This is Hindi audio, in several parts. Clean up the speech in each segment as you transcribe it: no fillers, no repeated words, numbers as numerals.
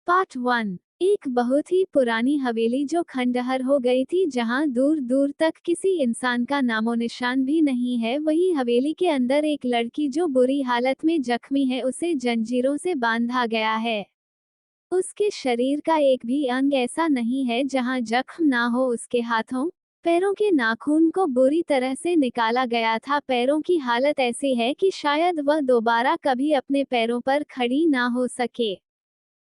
पार्ट 1। एक बहुत ही पुरानी हवेली जो खंडहर हो गई थी, जहां दूर दूर तक किसी इंसान का नामो निशान भी नहीं है। वही हवेली के अंदर एक लड़की जो बुरी हालत में जख्मी है, उसे जंजीरों से बांधा गया है। उसके शरीर का एक भी अंग ऐसा नहीं है जहां जख्म ना हो। उसके हाथों पैरों के नाखून को बुरी तरह से निकाला गया था। पैरों की हालत ऐसी है कि शायद वह दोबारा कभी अपने पैरों पर खड़ी ना हो सके।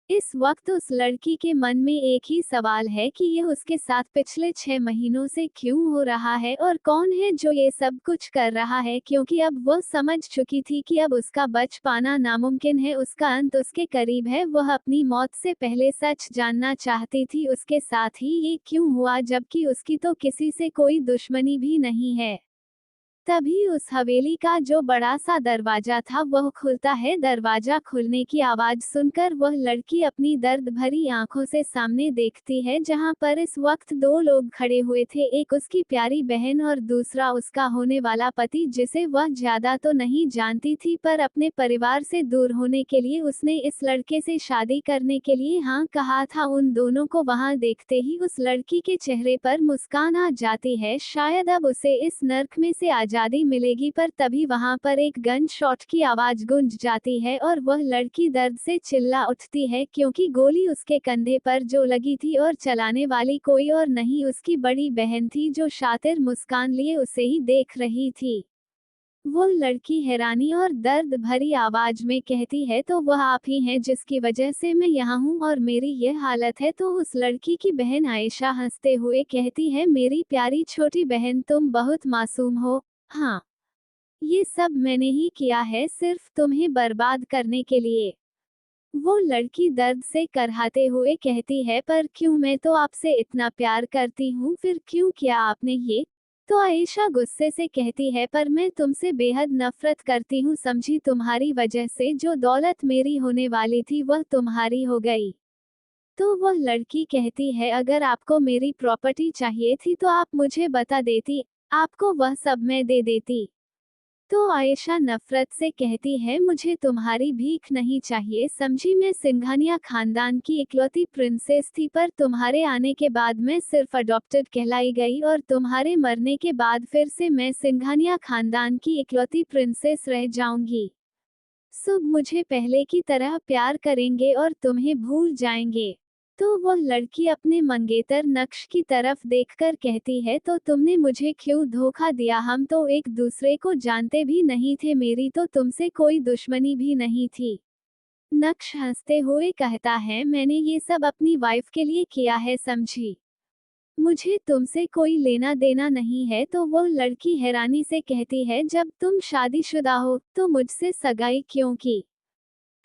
इस वक्त उस लड़की के मन में एक ही सवाल है कि यह उसके साथ पिछले 6 महीनों से क्यों हो रहा है और कौन है जो ये सब कुछ कर रहा है, क्योंकि अब वह समझ चुकी थी कि अब उसका बच पाना नामुमकिन है। उसका अंत उसके करीब है। वह अपनी मौत से पहले सच जानना चाहती थी, उसके साथ ही ये क्यों हुआ, जबकि उसकी तो किसी से कोई दुश्मनी भी नहीं है। तभी उस हवेली का जो बड़ा सा दरवाजा था वह खुलता है। दरवाजा खुलने की आवाज सुनकर वह लड़की अपनी दर्द भरी आंखों से सामने देखती है, जहां पर इस वक्त 2 लोग खड़े हुए थे। एक उसकी प्यारी बहन और दूसरा उसका होने वाला पति, जिसे वह ज्यादा तो नहीं जानती थी, पर अपने परिवार से दूर होने के लिए उसने इस लड़के से शादी करने के लिए हाँ कहा था। उन दोनों को वहां देखते ही उस लड़की के चेहरे पर मुस्कान आ जाती है। शायद अब उसे इस नर्क में से आजादी मिलेगी, पर तभी वहां पर एक गन शॉट की आवाज गूंज जाती है और वह लड़की दर्द से चिल्ला उठती है, क्योंकि गोली उसके कंधे पर जो लगी थी और चलाने वाली कोई और नहीं, उसकी बड़ी बहन थी, जो शातिर मुस्कान लिए उसे ही देख रही थी। वो लड़की हैरानी और दर्द भरी आवाज में कहती है, तो वह आप ही हैं जिसकी वजह से मैं यहाँ हूँ और मेरी ये हालत है। तो उस लड़की की बहन आयशा हंसते हुए कहती है, मेरी प्यारी छोटी बहन, तुम बहुत मासूम हो। हाँ, ये सब मैंने ही किया है, सिर्फ तुम्हें बर्बाद करने के लिए। वो लड़की दर्द से करहाते हुए कहती है, पर क्यों? मैं तो आपसे इतना प्यार करती हूँ, फिर क्यों किया आपने ये? तो आयशा गुस्से से कहती है, पर मैं तुमसे बेहद नफरत करती हूँ, समझी? तुम्हारी वजह से जो दौलत मेरी होने वाली थी वह तुम्हारी हो गई। तो वह लड़की कहती है, अगर आपको मेरी प्रॉपर्टी चाहिए थी तो आप मुझे बता देती, आपको वह सब मैं दे देती। तो आयशा नफरत से कहती है, मुझे तुम्हारी भीख नहीं चाहिए, समझी? मैं सिंघानिया खानदान की इकलौती प्रिंसेस थी, पर तुम्हारे आने के बाद मैं सिर्फ अडॉप्टेड कहलाई गई और तुम्हारे मरने के बाद फिर से मैं सिंघानिया खानदान की इकलौती प्रिंसेस रह जाऊंगी। सब मुझे पहले की तरह प्यार करेंगे और तुम्हें भूल जाएंगे। तो वह लड़की अपने मंगेतर नक्श की तरफ देखकर कहती है, तो तुमने मुझे क्यों धोखा दिया? हम तो एक दूसरे को जानते भी नहीं थे, मेरी तो तुमसे कोई दुश्मनी भी नहीं थी। नक्श हंसते हुए कहता है, मैंने ये सब अपनी वाइफ के लिए किया है, समझी? मुझे तुमसे कोई लेना देना नहीं है। तो वो लड़की हैरानी से कहती है, जब तुम शादीशुदा हो तो मुझसे सगाई क्यों की?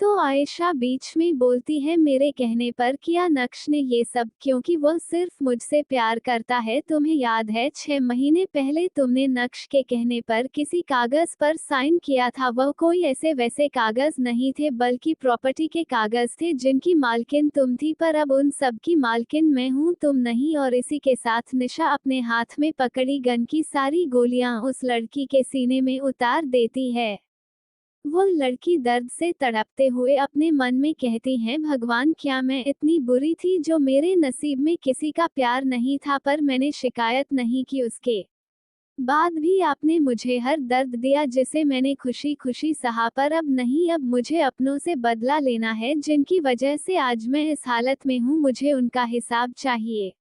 तो आयशा बीच में बोलती है, मेरे कहने पर किया नक्श ने ये सब, क्योंकि वह सिर्फ मुझसे प्यार करता है। तुम्हें याद है 6 महीने पहले तुमने नक्श के कहने पर किसी कागज पर साइन किया था? वह कोई ऐसे वैसे कागज नहीं थे, बल्कि प्रॉपर्टी के कागज थे जिनकी मालकिन तुम थी, पर अब उन सब की मालकिन मैं हूँ, तुम नहीं। और इसी के साथ निशा अपने हाथ में पकड़ी गन की सारी गोलियां उस लड़की के सीने में उतार देती है। वो लड़की दर्द से तड़पते हुए अपने मन में कहती है, भगवान, क्या मैं इतनी बुरी थी जो मेरे नसीब में किसी का प्यार नहीं था, पर मैंने शिकायत नहीं की। उसके बाद भी आपने मुझे हर दर्द दिया जिसे मैंने खुशी खुशी सहा, पर अब नहीं, अब मुझे अपनों से बदला लेना है, जिनकी वजह से आज मैं इस हालत में हूँ। मुझे उनका हिसाब चाहिए।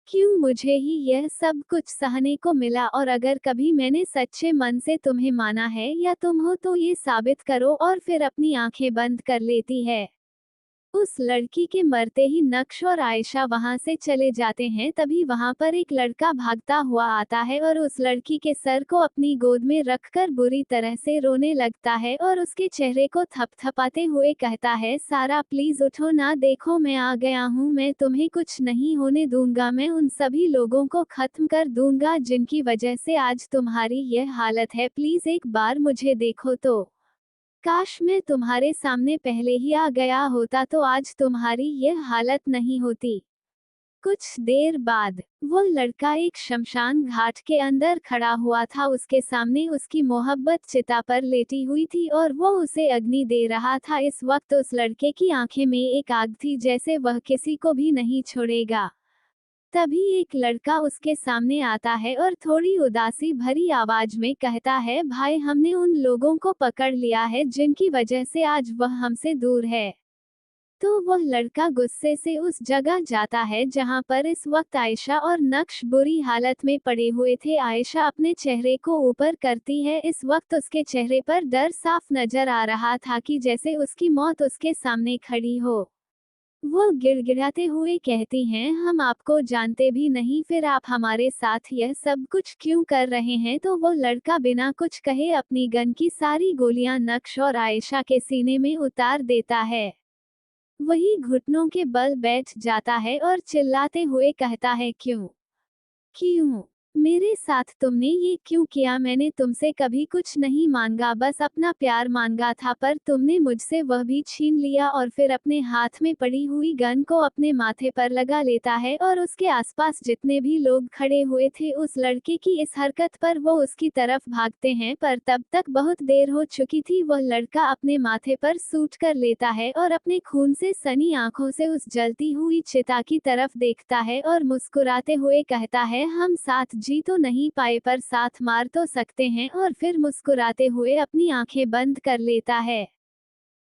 क्यों मुझे ही यह सब कुछ सहने को मिला? और अगर कभी मैंने सच्चे मन से तुम्हें माना है या तुम हो, तो ये साबित करो। और फिर अपनी आंखें बंद कर लेती है। उस लड़की के मरते ही नक्श और आयशा वहां से चले जाते हैं। तभी वहां पर एक लड़का भागता हुआ आता है और उस लड़की के सर को अपनी गोद में रखकर बुरी तरह से रोने लगता है और उसके चेहरे को थपथपाते हुए कहता है, सारा प्लीज उठो ना, देखो मैं आ गया हूँ, मैं तुम्हें कुछ नहीं होने दूंगा, मैं उन सभी लोगों को खत्म कर दूंगा जिनकी वजह से आज तुम्हारी यह हालत है, प्लीज एक बार मुझे देखो तो। काश मैं तुम्हारे सामने पहले ही आ गया होता, तो आज तुम्हारी यह हालत नहीं होती। कुछ देर बाद वो लड़का एक शमशान घाट के अंदर खड़ा हुआ था। उसके सामने उसकी मोहब्बत चिता पर लेटी हुई थी और वो उसे अग्नि दे रहा था। इस वक्त उस लड़के की आंखें में एक आग थी, जैसे वह किसी को भी नहीं छोड़ेगा। तभी एक लड़का उसके सामने आता है और थोड़ी उदासी भरी आवाज में कहता है, भाई, हमने उन लोगों को पकड़ लिया है जिनकी वजह से आज वह हमसे दूर है। तो वह लड़का गुस्से से उस जगह जाता है जहां पर इस वक्त आयशा और नक्श बुरी हालत में पड़े हुए थे। आयशा अपने चेहरे को ऊपर करती है। इस वक्त उसके चेहरे पर डर साफ नजर आ रहा था कि जैसे उसकी मौत उसके सामने खड़ी हो। वो गिड़गिड़ाते हुए कहती हैं, हम आपको जानते भी नहीं, फिर आप हमारे साथ यह सब कुछ क्यों कर रहे हैं? तो वो लड़का बिना कुछ कहे अपनी गन की सारी गोलियां नक्श और आयशा के सीने में उतार देता है। वही घुटनों के बल बैठ जाता है और चिल्लाते हुए कहता है, क्यों क्यों मेरे साथ तुमने ये क्यों किया? मैंने तुमसे कभी कुछ नहीं मांगा, बस अपना प्यार मांगा था, पर तुमने मुझसे वह भी छीन लिया। और फिर अपने हाथ में पड़ी हुई गन को अपने माथे पर लगा लेता है और उसके आसपास जितने भी लोग खड़े हुए थे उस लड़के की इस हरकत पर वो उसकी तरफ भागते हैं, पर तब तक बहुत देर हो चुकी थी। वह लड़का अपने माथे पर सूट कर लेता है और अपने खून से सनी आंखों से उस जलती हुई चिता की तरफ देखता है और मुस्कुराते हुए कहता है, हम साथ जी तो नहीं पाए पर साथ मार तो सकते हैं। और फिर मुस्कुराते हुए अपनी आंखें बंद कर लेता है।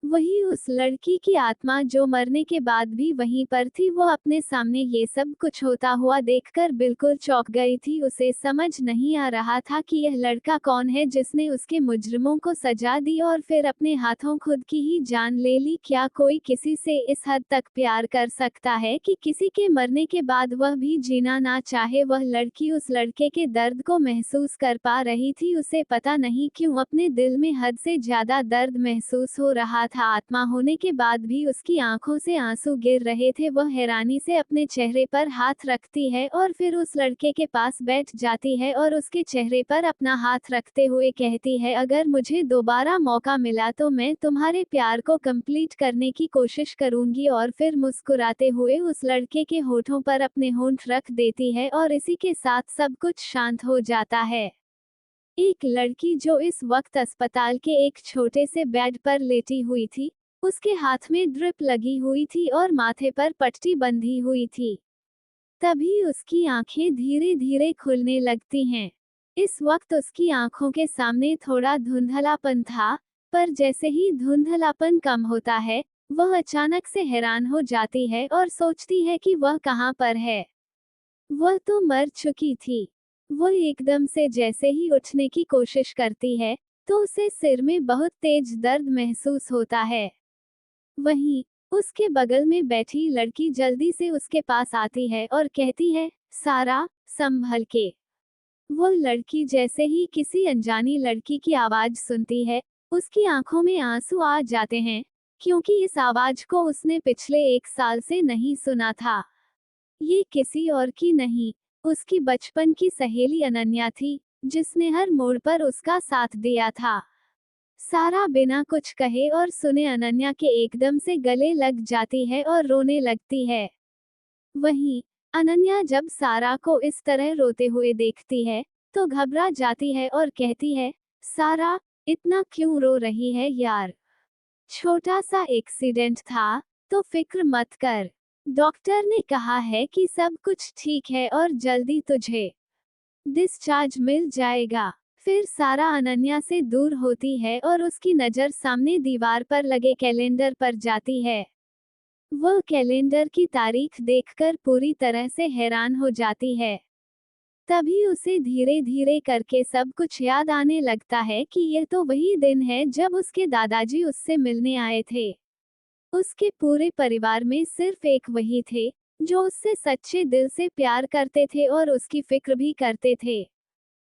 वही उस लड़की की आत्मा जो मरने के बाद भी वहीं पर थी, वो अपने सामने ये सब कुछ होता हुआ देखकर बिल्कुल चौंक गई थी। उसे समझ नहीं आ रहा था कि यह लड़का कौन है जिसने उसके मुजरिमों को सजा दी और फिर अपने हाथों खुद की ही जान ले ली। क्या कोई किसी से इस हद तक प्यार कर सकता है कि किसी के मरने के बाद वह भी जीना ना चाहे? वह लड़की उस लड़के के दर्द को महसूस कर पा रही थी। उसे पता नहीं क्यों अपने दिल में हद से ज्यादा दर्द महसूस हो रहा था। आत्मा होने के बाद भी उसकी आंखों से आंसू गिर रहे थे। वह हैरानी से अपने चेहरे पर हाथ रखती है और फिर उस लड़के के पास बैठ जाती है और उसके चेहरे पर अपना हाथ रखते हुए कहती है, अगर मुझे दोबारा मौका मिला तो मैं तुम्हारे प्यार को कंप्लीट करने की कोशिश करूंगी। और फिर मुस्कुराते हुए उस लड़के के होठों पर अपने होंठ रख देती है और इसी के साथ सब कुछ शांत हो जाता है। एक लड़की जो इस वक्त अस्पताल के एक छोटे से बेड पर लेटी हुई थी, उसके हाथ में ड्रिप लगी हुई थी और माथे पर पट्टी बंधी हुई थी। तभी उसकी आंखें धीरे धीरे खुलने लगती हैं। इस वक्त उसकी आंखों के सामने थोड़ा धुंधलापन था, पर जैसे ही धुंधलापन कम होता है, वह अचानक से हैरान हो जाती है और सोचती है कि वह कहाँ पर है। वह तो मर चुकी थी। वो एकदम से जैसे ही उठने की कोशिश करती है, तो उसे सिर में बहुत तेज दर्द महसूस होता है। वहीं उसके बगल में बैठी लड़की जल्दी से उसके पास आती है और कहती है, सारा, संभल के। वो लड़की जैसे ही किसी अनजानी लड़की की आवाज सुनती है, उसकी आंखों में आंसू आ जाते हैं, क्योंकि इस आवाज को उसने पिछले 1 साल से नहीं सुना था। ये किसी और की नहीं, उसकी बचपन की सहेली अनन्या थी, जिसने हर मोड़ पर उसका साथ दिया था। सारा बिना कुछ कहे और सुने अनन्या के एकदम से गले लग जाती है और रोने लगती है। वहीं अनन्या जब सारा को इस तरह रोते हुए देखती है, तो घबरा जाती है और कहती है, सारा, इतना क्यों रो रही है यार? छोटा सा एक्सीडेंट था, तो फिक्र मत कर। डॉक्टर ने कहा है कि सब कुछ ठीक है और जल्दी तुझे डिस्चार्ज मिल जाएगा। फिर सारा अनन्या से दूर होती है और उसकी नज़र सामने दीवार पर लगे कैलेंडर पर जाती है। वह कैलेंडर की तारीख देखकर पूरी तरह से हैरान हो जाती है। तभी उसे धीरे धीरे करके सब कुछ याद आने लगता है कि यह तो वही दिन है जब उसके दादाजी उससे मिलने आए थे। उसके पूरे परिवार में सिर्फ एक वही थे, जो उससे सच्चे दिल से प्यार करते थे और उसकी फिक्र भी करते थे।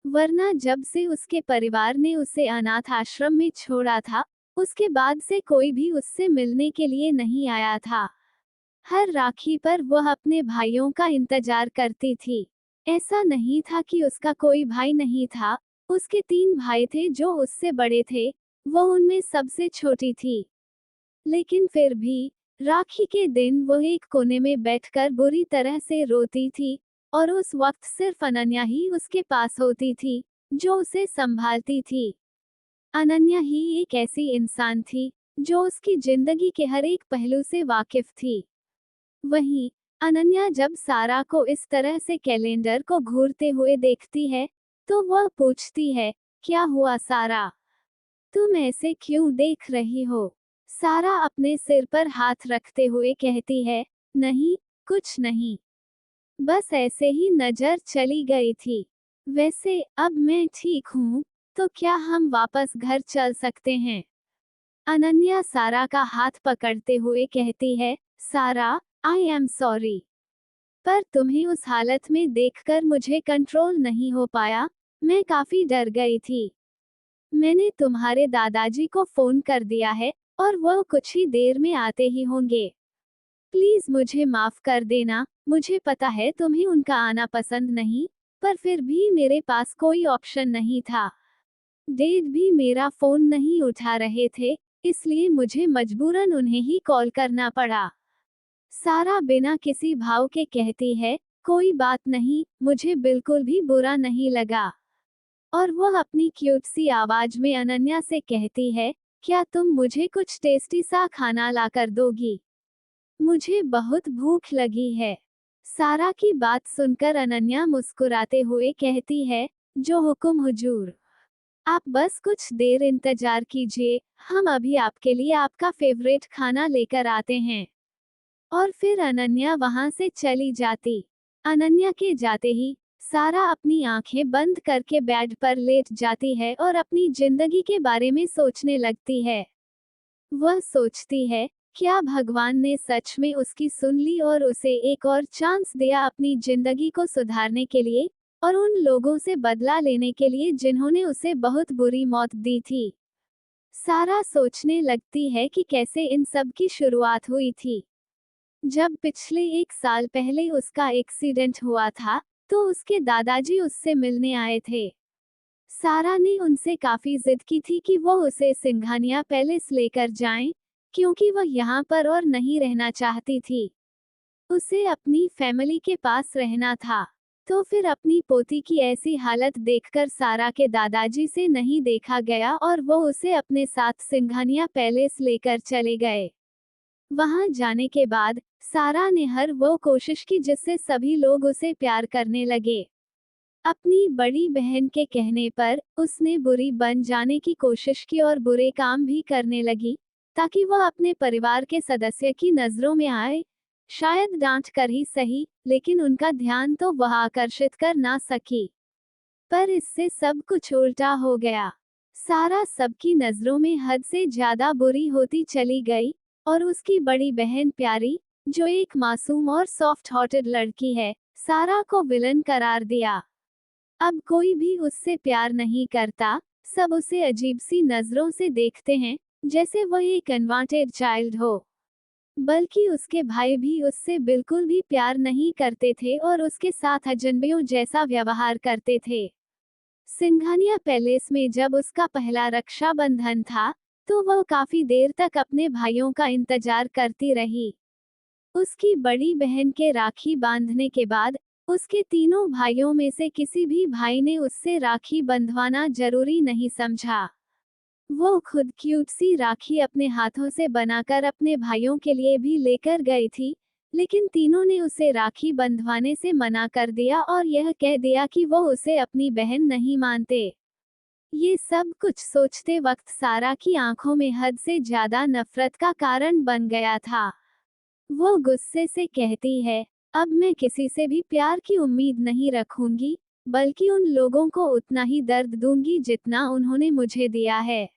वरना जब से उसके परिवार ने उसे अनाथ आश्रम में छोड़ा था, उसके बाद से कोई भी उससे मिलने के लिए नहीं आया था। हर राखी पर वह अपने भाइयों का इंतजार करती थी। ऐसा नहीं था कि उसका कोई भाई नहीं था, उसके 3 भाई थे जो उससे बड़े थे, वो उनमें सबसे छोटी थी। लेकिन फिर भी राखी के दिन वो एक कोने में बैठकर बुरी तरह से रोती थी, और उस वक्त सिर्फ अनन्या ही उसके पास होती थी, जो उसे संभालती थी। अनन्या ही एक ऐसी इंसान थी, जो उसकी जिंदगी के हर एक पहलू से वाकिफ थी। वहीं, अनन्या जब सारा को इस तरह से कैलेंडर को घूरते हुए देखती है, तो वह पूछती है, क्या हुआ सारा? तुम ऐसे क्यों देख रही हो? सारा अपने सिर पर हाथ रखते हुए कहती है, नहीं, कुछ नहीं। बस ऐसे ही नजर चली गई थी। वैसे, अब मैं ठीक हूँ, तो क्या हम वापस घर चल सकते हैं? अनन्या सारा का हाथ पकड़ते हुए कहती है, सारा, आई एम सॉरी। पर तुम्हें उस हालत में देखकर मुझे कंट्रोल नहीं हो पाया, मैं काफी डर गई थी। मैंने तुम्हारे दादाजी को फोन कर दिया है, और वो कुछ ही देर में आते ही होंगे। प्लीज मुझे माफ कर देना, मुझे पता है तुम्हें उनका आना पसंद नहीं, पर फिर भी मेरे पास कोई ऑप्शन नहीं था। डैड भी मेरा फोन नहीं उठा रहे थे, इसलिए मुझे मजबूरन उन्हें ही कॉल करना पड़ा। सारा बिना किसी भाव के कहती है, कोई बात नहीं, मुझे बिल्कुल भी बुरा नहीं लगा। और वह अपनी क्यूट सी आवाज में अनन्या से कहती है, क्या तुम मुझे कुछ टेस्टी सा खाना लाकर दोगी? मुझे बहुत भूख लगी है। सारा की बात सुनकर अनन्या मुस्कुराते हुए कहती है, जो हुक्म हुजूर। आप बस कुछ देर इंतजार कीजिए, हम अभी आपके लिए आपका फेवरेट खाना लेकर आते हैं। और फिर अनन्या वहां से चली जाती। अनन्या के जाते ही सारा अपनी आंखें बंद करके बेड पर लेट जाती है और अपनी जिंदगी के बारे में सोचने लगती है। वह सोचती है, क्या भगवान ने सच में उसकी सुन ली और उसे एक और चांस दिया अपनी जिंदगी को सुधारने के लिए, और उन लोगों से बदला लेने के लिए जिन्होंने उसे बहुत बुरी मौत दी थी। सारा सोचने लगती है कि कैसे इन सब की शुरुआत हुई थी। जब पिछले 1 साल पहले उसका एक्सीडेंट हुआ था, तो उसके दादाजी उससे मिलने आए थे। सारा ने उनसे काफी जिद की थी कि वो उसे सिंघानिया पैलेस लेकर जाएं, क्योंकि वह यहाँ पर और नहीं रहना चाहती थी। उसे अपनी फैमिली के पास रहना था। तो फिर अपनी पोती की ऐसी हालत देखकर सारा के दादाजी से नहीं देखा गया और वो उसे अपने साथ सिंघानिया पैलेस लेकर चले गए। वहां जाने के बाद सारा ने हर वो कोशिश की जिससे सभी लोग उसे प्यार करने लगे। अपनी बड़ी बहन के कहने पर उसने बुरी बन जाने की कोशिश की और बुरे काम भी करने लगी, ताकि वह अपने परिवार के सदस्य की नजरों में आए। शायद डांट कर ही सही, लेकिन उनका ध्यान तो वह आकर्षित कर ना सकी। पर इससे सब कुछ उल्टा हो गया। सारा सबकी नजरों में हद से ज्यादा बुरी होती चली गई, और उसकी बड़ी बहन प्यारी, जो एक मासूम और सॉफ्ट हार्टेड लड़की है, सारा को विलन करार दिया। अब कोई भी उससे प्यार नहीं करता, सब उसे अजीब सी नजरों से देखते हैं, जैसे वह एक अनवांटेड चाइल्ड हो। बल्कि उसके भाई भी उससे बिल्कुल भी प्यार नहीं करते थे और उसके साथ अजनबियों जैसा व्यवहार करते थे। सिंघानिया पैलेस में जब उसका पहला रक्षाबंधन था, तो वह काफी देर तक अपने भाइयों का इंतजार करती रही। उसकी बड़ी बहन के राखी बांधने के बाद उसके तीनों भाइयों में से किसी भी भाई ने उससे राखी बंधवाना जरूरी नहीं समझा। वो खुद क्यूट सी राखी अपने हाथों से बनाकर अपने भाइयों के लिए भी लेकर गई थी, लेकिन तीनों ने उसे राखी बंधवाने से मना कर दिया और यह कह दिया कि वो उसे अपनी बहन नहीं मानते। ये सब कुछ सोचते वक्त सारा की आंखों में हद से ज्यादा नफरत का कारण बन गया था। वो गुस्से से कहती है, अब मैं किसी से भी प्यार की उम्मीद नहीं रखूंगी, बल्कि उन लोगों को उतना ही दर्द दूंगी जितना उन्होंने मुझे दिया है।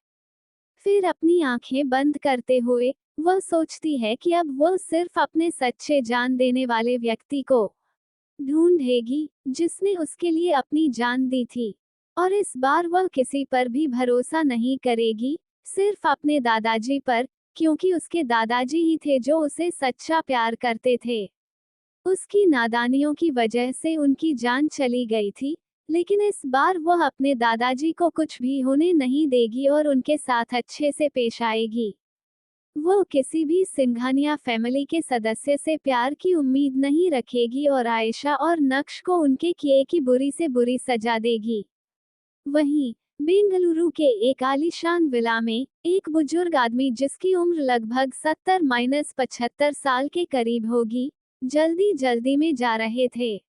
फिर अपनी आंखें बंद करते हुए वह सोचती है कि अब वह सिर्फ अपने सच्चे जान देने वाले व्यक्ति को ढूंढेगी, जिसने उसके लिए अपनी जान दी थी। और इस बार वह किसी पर भी भरोसा नहीं करेगी, सिर्फ अपने दादाजी पर, क्योंकि उसके दादाजी ही थे जो उसे सच्चा प्यार करते थे। उसकी नादानियों की वजह से उनकी जान चली गई थी, लेकिन इस बार वह अपने दादाजी को कुछ भी होने नहीं देगी और उनके साथ अच्छे से पेश आएगी। वो किसी भी सिंघानिया फैमिली के सदस्य से प्यार की उम्मीद नहीं रखेगी और आयशा और नक्श को उनके किए की बुरी से बुरी सजा देगी। वहीं बेंगलुरु के एक आलीशान विला में एक बुजुर्ग आदमी जिसकी उम्र लगभग 70-75 साल के करीब होगी, जल्दी जल्दी में जा रहे थे।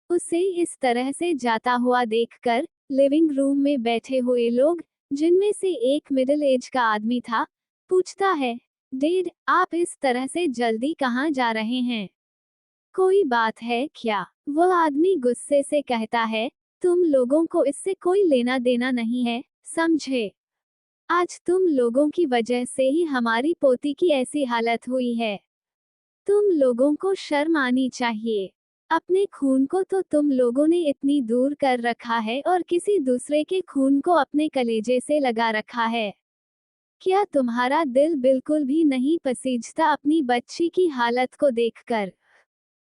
उसे इस तरह से जाता हुआ देखकर लिविंग रूम में बैठे हुए लोग, जिनमें से एक मिडिल एज का आदमी था, पूछता है, डेड, आप इस तरह से जल्दी कहाँ जा रहे हैं? कोई बात है क्या? वह आदमी गुस्से से कहता है, तुम लोगों को इससे कोई लेना देना नहीं है, समझे? आज तुम लोगों की वजह से ही हमारी पोती की ऐसी हालत हुई है। तुम लोगों को शर्म आनी चाहिए। अपने खून को तो तुम लोगों ने इतनी दूर कर रखा है और किसी दूसरे के खून को अपने कलेजे से लगा रखा है। क्या तुम्हारा दिल बिल्कुल भी नहीं पसीजता अपनी बच्ची की हालत को देखकर?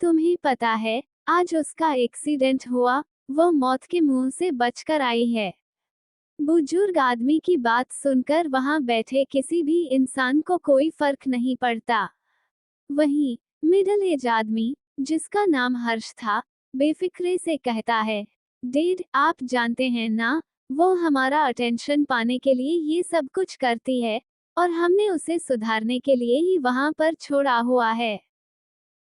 तुम्हें पता है, आज उसका एक्सीडेंट हुआ, वो मौत के मुंह से बचकर आई है। बुजुर्ग आदमी की बात सुनकर वहां बैठे किसी भी इंसान को कोई फर्क नहीं पड़ता। वहीं मिडिल एज आदमी, जिसका नाम हर्ष था, बेफिक्रे से कहता है, डेड, आप जानते हैं ना, वो हमारा अटेंशन पाने के लिए ये सब कुछ करती है, और हमने उसे सुधारने के लिए ही वहां पर छोड़ा हुआ है।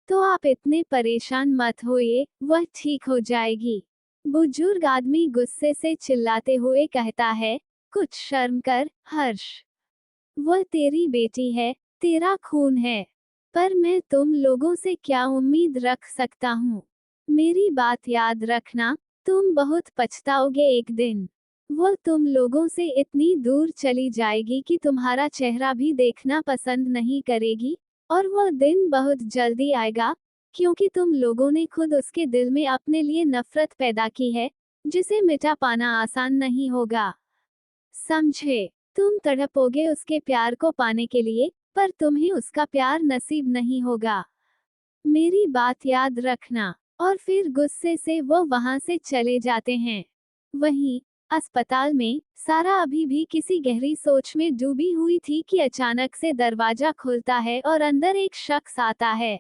तो आप इतने परेशान मत होइए, वह ठीक हो जाएगी। बुजुर्ग आदमी गुस्से से चिल्लाते हुए कहता है, कुछ शर्म कर, हर्ष। वह तेरी बेटी है, तेरा खून है। पर मैं तुम लोगों से क्या उम्मीद रख सकता हूँ? मेरी बात याद रखना, तुम बहुत पछताओगे एक दिन। वो तुम लोगों से इतनी दूर चली जाएगी कि तुम्हारा चेहरा भी देखना पसंद नहीं करेगी, और वो दिन बहुत जल्दी आएगा, क्योंकि तुम लोगों ने खुद उसके दिल में अपने लिए नफरत पैदा की है, जिसे मिटा पाना आसान नहीं होगा। समझे? तुम तड़पोगे उसके प्यार को पाने के लिए, पर तुम्हें उसका प्यार नसीब नहीं होगा। मेरी बात याद रखना। और फिर गुस्से से वो वहां से चले जाते हैं। वहीं अस्पताल में सारा अभी भी किसी गहरी सोच में डूबी हुई थी कि अचानक से दरवाजा खुलता है और अंदर एक शख्स आता है।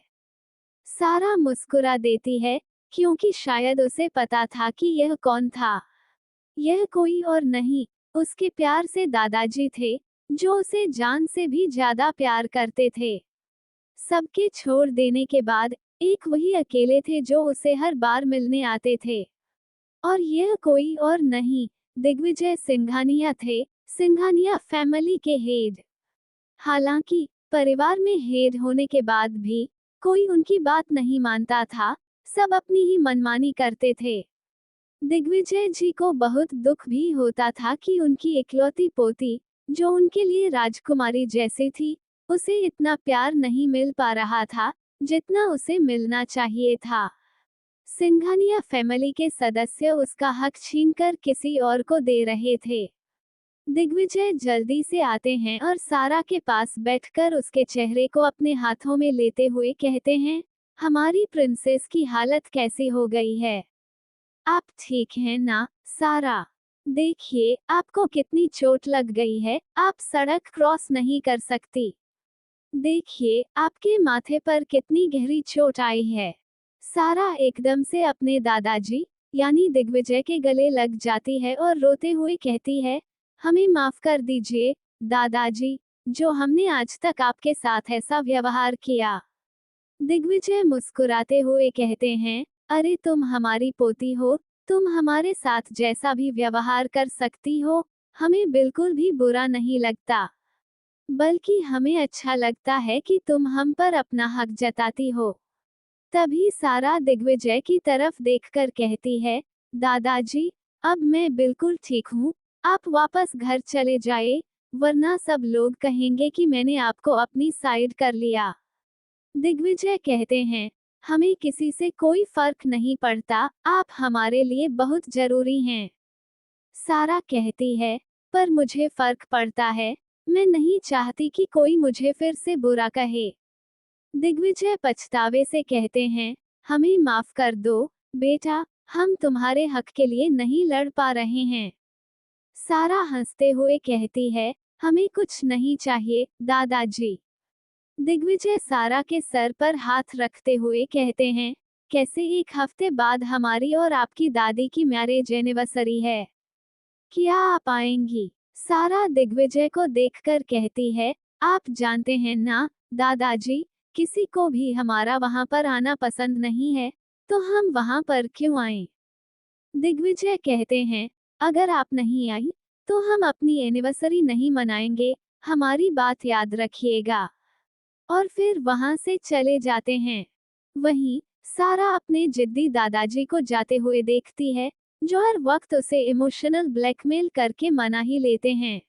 सारा मुस्कुरा देती है, क्योंकि शायद उसे पता था कि यह कौन था। यह कोई और नहीं, उसके प्यार से दादाजी थे, जो उसे जान से भी ज्यादा प्यार करते थे। सबके छोड़ देने के बाद एक वही अकेले थे जो उसे हर बार मिलने आते थे। और यह कोई और नहीं, दिग्विजय सिंघानिया थे, सिंघानिया फैमिली के हेड। हालांकि परिवार में हेड होने के बाद भी कोई उनकी बात नहीं मानता था, सब अपनी ही मनमानी करते थे। दिग्विजय जी को बहुत दुख भी होता था कि उनकी इकलौती पोती, जो उनके लिए राजकुमारी जैसी थी, उसे इतना प्यार नहीं मिल पा रहा था, जितना उसे मिलना चाहिए था। सिंघानिया फैमिली के सदस्य उसका हक छीनकर किसी और को दे रहे थे। दिग्विजय जल्दी से आते हैं और सारा के पास बैठकर उसके चेहरे को अपने हाथों में लेते हुए कहते हैं, हमारी प्रिंसेस की हालत कैसी हो गई है? आप ठीक हैं ना, सारा? देखिए, आपको कितनी चोट लग गई है, आप सड़क क्रॉस नहीं कर सकती। देखिए, आपके माथे पर कितनी गहरी चोट आई है। सारा एकदम से अपने दादाजी, यानी दिग्विजय के गले लग जाती है और रोते हुए कहती है, हमें माफ कर दीजिए, दादाजी, जो हमने आज तक आपके साथ ऐसा व्यवहार किया। दिग्विजय मुस्कुराते हुए कहते हैं, अरे तुम हमारी पोती हो, तुम हमारे साथ जैसा भी व्यवहार कर सकती हो, हमें बिल्कुल भी बुरा नहीं लगता। बल्कि हमें अच्छा लगता है कि तुम हम पर अपना हक जताती हो। तभी सारा दिग्विजय की तरफ देखकर कहती है, दादाजी, अब मैं बिल्कुल ठीक हूँ, आप वापस घर चले जाए, वरना सब लोग कहेंगे कि मैंने आपको अपनी साइड कर लिया। दिग्विजय कहते हैं, हमें किसी से कोई फर्क नहीं पड़ता, आप हमारे लिए बहुत जरूरी हैं। सारा कहती है, पर मुझे फर्क पड़ता है, मैं नहीं चाहती कि कोई मुझे फिर से बुरा कहे। दिग्विजय पछतावे से कहते हैं, हमें माफ कर दो, बेटा, हम तुम्हारे हक के लिए नहीं लड़ पा रहे हैं। सारा हंसते हुए कहती है, हमें कुछ नहीं चाहिए, दादाजी। दिग्विजय सारा के सर पर हाथ रखते हुए कहते हैं, कैसे 1 हफ्ते बाद हमारी और आपकी दादी की मैरिज एनिवर्सरी है। क्या आप आएंगी? सारा दिग्विजय को देखकर कहती है, आप जानते हैं ना दादाजी, किसी को भी हमारा वहां पर आना पसंद नहीं है, तो हम वहां पर क्यों आए? दिग्विजय कहते हैं, अगर आप नहीं आई तो हम अपनी एनिवर्सरी नहीं मनाएंगे, हमारी बात याद रखिएगा। और फिर वहां से चले जाते हैं। वहीं सारा अपने जिद्दी दादाजी को जाते हुए देखती है, जो हर वक्त उसे इमोशनल ब्लैकमेल करके मना ही लेते हैं।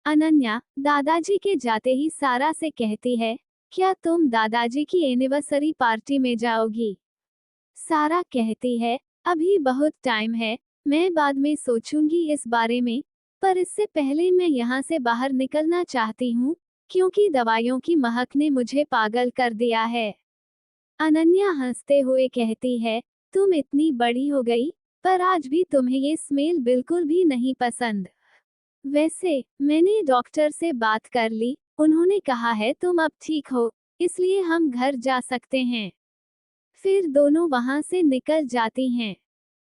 अनन्या दादाजी के जाते ही सारा से कहती है, क्या तुम दादाजी की एनिवर्सरी पार्टी में जाओगी? सारा कहती है, अभी बहुत टाइम है, मैं बाद में सोचूंगी इस बारे में, पर इससे पहले मैं यहाँ से बाहर निकलना चाहती हूँ, क्योंकि दवाइयों की महक ने मुझे पागल कर दिया है। अनन्या हंसते हुए कहती है, तुम इतनी बड़ी हो गई, पर आज भी तुम्हें ये स्मेल बिल्कुल भी नहीं पसंद। वैसे मैंने डॉक्टर से बात कर ली, उन्होंने कहा है तुम अब ठीक हो, इसलिए हम घर जा सकते हैं। फिर दोनों वहां से निकल जाती हैं।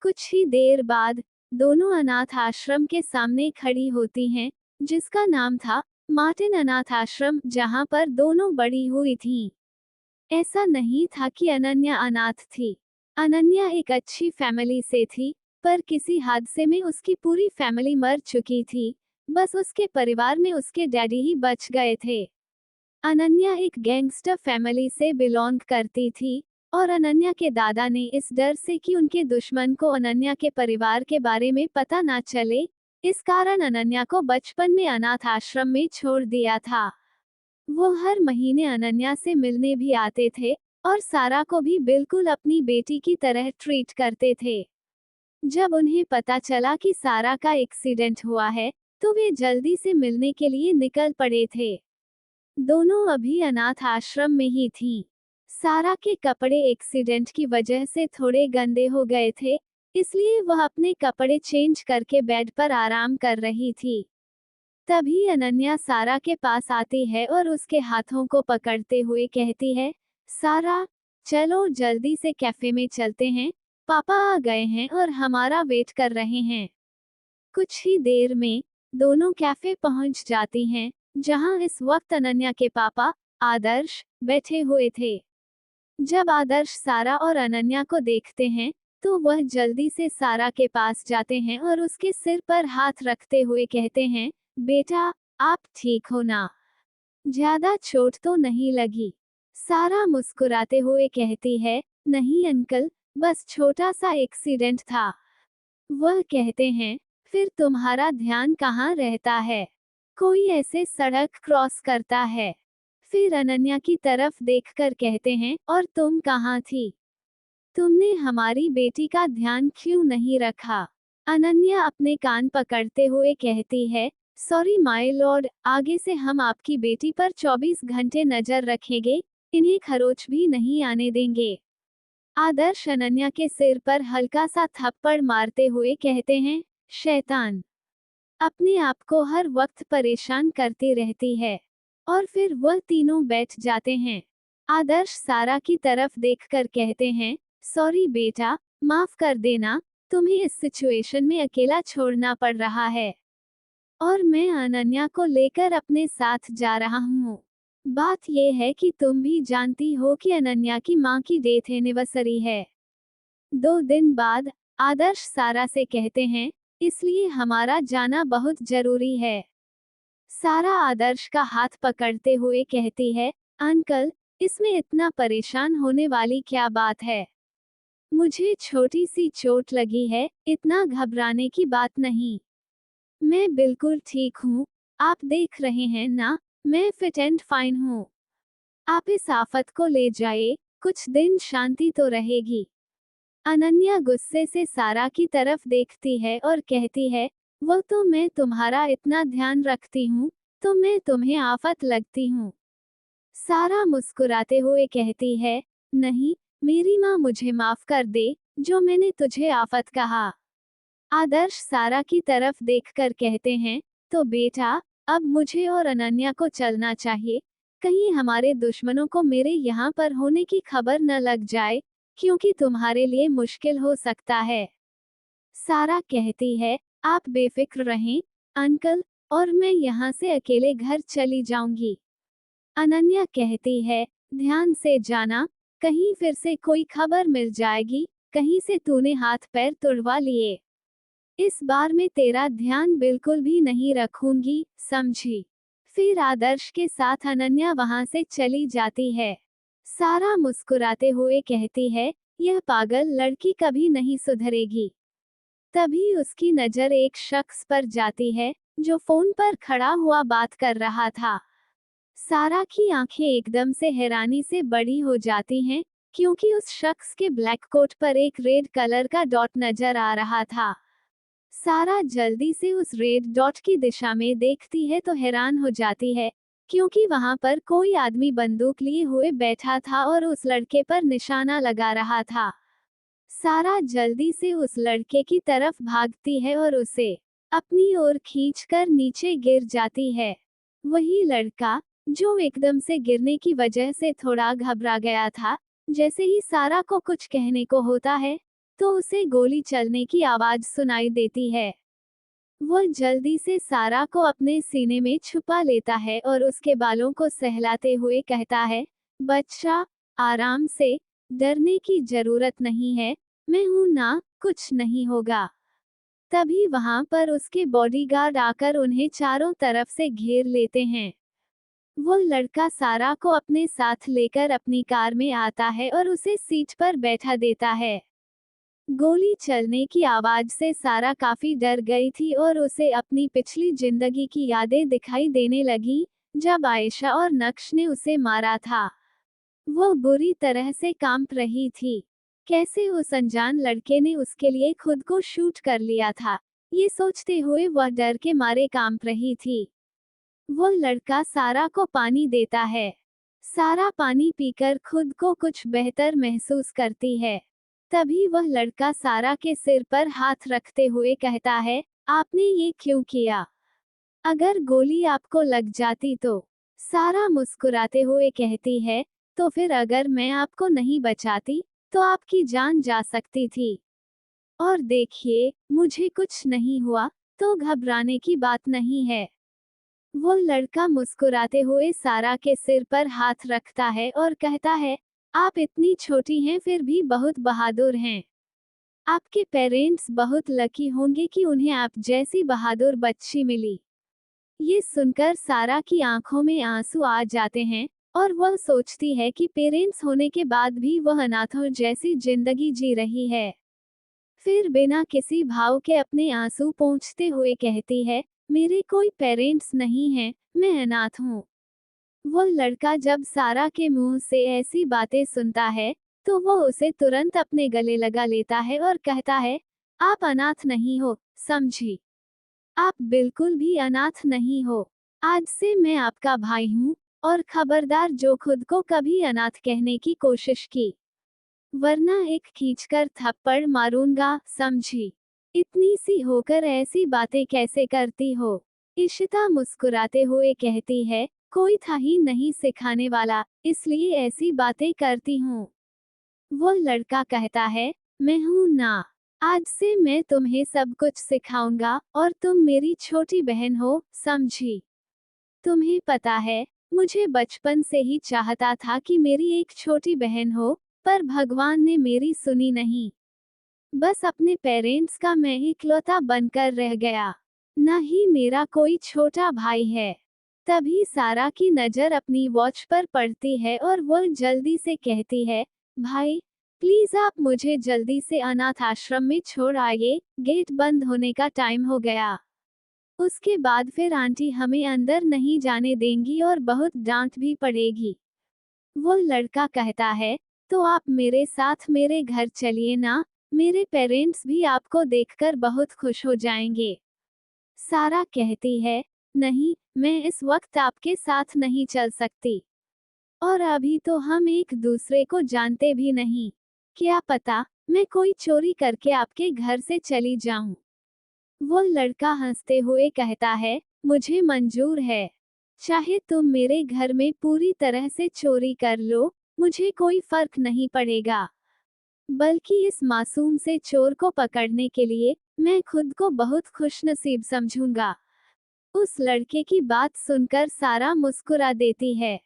कुछ ही देर बाद दोनों अनाथ आश्रम के सामने खड़ी होती हैं, जिसका नाम था मार्टिन अनाथ आश्रम, जहां पर दोनों बड़ी हुई थीं। ऐसा नहीं था कि अनन्या अनाथ थी। अनन्या एक अच्छी फैमिली से थी, पर किसी हादसे में उसकी पूरी फैमिली मर चुकी थी। बस उसके परिवार में उसके डैडी ही बच गए थे। अनन्या एक गैंगस्टर फैमिली से बिलोंग करती थी, और अनन्या के दादा ने इस डर से कि उनके दुश्मन को अनन्या के परिवार के बारे में पता ना चले, इस कारण अनन्या को बचपन में अनाथ आश्रम में छोड़ दिया था। वो हर महीने अनन्या से मिलने भी आते थे, और सारा को भी बिल्कुल अपनी बेटी की तरह ट्रीट करते थे। जब उन्हें पता चला कि सारा का एक्सीडेंट हुआ है, तो वे जल्दी से मिलने के लिए निकल पड़े थे। दोनों अभी अनाथ आश्रम में ही थीं। सारा के कपड़े एक्सीडेंट की वजह से थोड़े गंदे हो गए थे, इसलिए वह अपने कपड़े चेंज करके बेड पर आराम कर रही थी। तभी अनन्या सारा के पास आती है और उसके हाथों को पकड़ते हुए कहती है, सारा, चलो जल्दी से कैफे में चलते हैं, पापा आ गए हैं और हमारा वेट कर रहे हैं। कुछ ही देर में दोनों कैफे पहुंच जाती हैं, जहां इस वक्त अनन्या के पापा आदर्श बैठे हुए थे। जब आदर्श सारा और अनन्या को देखते हैं, तो वह जल्दी से सारा के पास जाते हैं और उसके सिर पर हाथ रखते हुए कहते हैं, बेटा, आप ठीक हो ना? ज्यादा चोट तो नहीं लगी? सारा मुस्कुराते हुए कहती है, नहीं अंकल, बस छोटा सा एक्सीडेंट था। वह कहते हैं, फिर तुम्हारा ध्यान कहाँ रहता है? कोई ऐसे सड़क क्रॉस करता है? फिर अनन्या की तरफ देखकर कहते हैं, और तुम कहाँ थी? तुमने हमारी बेटी का ध्यान क्यों नहीं रखा? अनन्या अपने कान पकड़ते हुए कहती है, सॉरी माय लॉर्ड, आगे से हम आपकी बेटी पर 24 घंटे नजर रखेंगे, इन्हें खरोच भी नहीं आने देंगे। आदर्श अनन्या के सिर पर हल्का सा थप्पड़ मारते हुए कहते हैं, शैतान, अपने आप को हर वक्त परेशान करती रहती है। और फिर वह तीनों बैठ जाते हैं। आदर्श सारा की तरफ देखकर कहते हैं, सॉरी बेटा, माफ कर देना, तुम्हें इस सिचुएशन में अकेला छोड़ना पड़ रहा है, और मैं अनन्या को लेकर अपने साथ जा रहा हूँ। बात यह है कि तुम भी जानती हो कि अनन्या की माँ की डेथ एनिवर्सरी है। 2 दिन बाद आदर्श सारा से कहते हैं, इसलिए हमारा जाना बहुत जरूरी है। सारा आदर्श का हाथ पकड़ते हुए कहती है, अंकल, इसमें इतना परेशान होने वाली क्या बात है? मुझे छोटी सी चोट लगी है, इतना घबराने की बात नहीं। मैं बिल्कुल ठीक हूँ, आप देख रहे हैं ना, मैं फिट एंड फाइन हूँ। आप इस आफत को ले जाइए, कुछ दिन शांति तो रहेगी। अनन्या गुस्से से सारा की तरफ देखती है और कहती है, वो तो मैं तुम्हारा इतना ध्यान रखती हूँ, तो मैं तुम्हें आफत लगती हूँ? सारा मुस्कुराते हुए कहती है, नहीं, मेरी माँ मुझे माफ कर दे, जो मैंने तुझे आफत कहा। आदर्श सारा की तरफ देखकर कहते हैं, तो बेटा, अब मुझे और अनन्या को चलना चाहिए, कहीं हमारे दुश्मनों को मेरे यहाँ पर होने की खबर न लग जाए, क्योंकि तुम्हारे लिए मुश्किल हो सकता है। सारा कहती है, आप बेफिक्र रहें, अंकल, और मैं यहाँ से अकेले घर चली जाऊंगी। अनन्या कहती है, ध्यान से जाना, कहीं फिर से कोई खबर मिल जाएगी, कहीं से तूने हाथ पैर तुड़वा लिए। इस बार मैं तेरा ध्यान बिल्कुल भी नहीं रखूंगी, समझी। फिर आदर्श के साथ अनन्या वहां से चली जाती है। सारा मुस्कुराते हुए कहती है, यह पागल लड़की कभी नहीं सुधरेगी। तभी उसकी नजर एक शख्स पर जाती है, जो फोन पर खड़ा हुआ बात कर रहा था। सारा की आंखें एकदम से हैरानी से बड़ी हो जाती हैं, क्योंकि उस शख्स के ब्लैक कोट पर एक रेड कलर का डॉट नजर आ रहा था। सारा जल्दी से उस रेड डॉट की दिशा में देखती है तो हैरान हो जाती है, क्योंकि वहां पर कोई आदमी बंदूक लिए हुए बैठा था और उस लड़के पर निशाना लगा रहा था। सारा जल्दी से उस लड़के की तरफ भागती है और उसे अपनी ओर खींचकर नीचे गिर जाती है। वही लड़का, जो एकदम से गिरने की वजह से थोड़ा घबरा गया था, जैसे ही सारा को कुछ कहने को होता है, तो उसे गोली चलने की आवाज सुनाई देती है। वह जल्दी से सारा को अपने सीने में छुपा लेता है और उसके बालों को सहलाते हुए कहता है, बच्चा, आराम से, डरने की जरूरत नहीं है, मैं हूं ना, कुछ नहीं होगा। तभी वहां पर उसके बॉडीगार्ड आकर उन्हें चारों तरफ से घेर लेते हैं। वो लड़का सारा को अपने साथ लेकर अपनी कार में आता है और उसे सीट पर बैठा देता है। गोली चलने की आवाज से सारा काफी डर गई थी और उसे अपनी पिछली जिंदगी की यादें दिखाई देने लगी, जब आयशा और नक्श ने उसे मारा था। वो बुरी तरह से कांप रही थी। कैसे उस अनजान लड़के ने उसके लिए खुद को शूट कर लिया था, ये सोचते हुए वह डर के मारे कांप रही थी। वो लड़का सारा को पानी देता है। सारा पानी पीकर खुद को कुछ बेहतर महसूस करती है। तभी वह लड़का सारा के सिर पर हाथ रखते हुए कहता है, आपने ये क्यों किया? अगर गोली आपको लग जाती तो? सारा मुस्कुराते हुए कहती है, तो फिर अगर मैं आपको नहीं बचाती, तो आपकी जान जा सकती थी। और देखिए, मुझे कुछ नहीं हुआ, तो घबराने की बात नहीं है। वो लड़का मुस्कुराते हुए सारा के सिर पर हाथ रखता है और कहता है, आप इतनी छोटी हैं फिर भी बहुत बहादुर हैं। आपके पेरेंट्स बहुत लकी होंगे कि उन्हें आप जैसी बहादुर बच्ची मिली। ये सुनकर सारा की आंखों में आंसू आ जाते हैं, और वह सोचती है कि पेरेंट्स होने के बाद भी वह अनाथों जैसी जिंदगी जी रही है। फिर बिना किसी भाव के अपने आंसू पोंछते हुए कहती है, मेरे कोई पेरेंट्स नहीं हैं, मैं अनाथ हूँ। वो लड़का जब सारा के मुंह से ऐसी बातें सुनता है, तो वो उसे तुरंत अपने गले लगा लेता है और कहता है, आप अनाथ नहीं हो, समझी? आप बिल्कुल भी अनाथ नहीं हो। आज से मैं आपका भाई हूँ, और खबरदार जो खुद को कभी अनाथ कहने की कोशिश की, वरना एक खींचकर थप्पड़ मारूंगा, समझी? इतनी सी होकर ऐसी बातें कैसे करती हो? इशिता मुस्कुराते हुए कहती है, कोई था ही नहीं सिखाने वाला, इसलिए ऐसी बातें करती हूँ। वो लड़का कहता है, मैं हूँ ना। आज से मैं तुम्हें सब कुछ सिखाऊंगा, और तुम मेरी छोटी बहन हो, समझी? तुम्हें पता है, मुझे बचपन से ही चाहता था कि मेरी एक छोटी बहन हो, पर भगवान ने मेरी सुनी नहीं। बस अपने पेरेंट्स का मैं इकलौता बनकर रह गया। न ही मेरा कोई छोटा भाई है। तभी सारा की नज़र अपनी वॉच पर पड़ती है और वो जल्दी से कहती है, भाई, प्लीज आप मुझे जल्दी से अनाथ आश्रम में छोड़ आइए, गेट बंद होने का टाइम हो गया। उसके बाद फिर आंटी हमें अंदर नहीं जाने देंगी और बहुत डांट भी पड़ेगी। वो लड़का कहता है, तो आप मेरे साथ मेरे घर चलिए ना, मेरे पेरेंट्स भी आपको देखकर बहुत खुश हो जाएंगे। सारा कहती है, नहीं, मैं इस वक्त आपके साथ नहीं चल सकती। और अभी तो हम एक दूसरे को जानते भी नहीं। क्या पता, मैं कोई चोरी करके आपके घर से चली जाऊं। वो लड़का हंसते हुए कहता है, मुझे मंजूर है। चाहे तुम मेरे घर में पूरी तरह से चोरी कर लो, मुझे कोई फर्क नहीं पड़ेगा। बल्कि इस मासूम से चोर को पकड़ने के लिए मैं खुद को बहुत खुशनसीब समझूंगा। उस लड़के की बात सुनकर सारा मुस्कुरा देती है।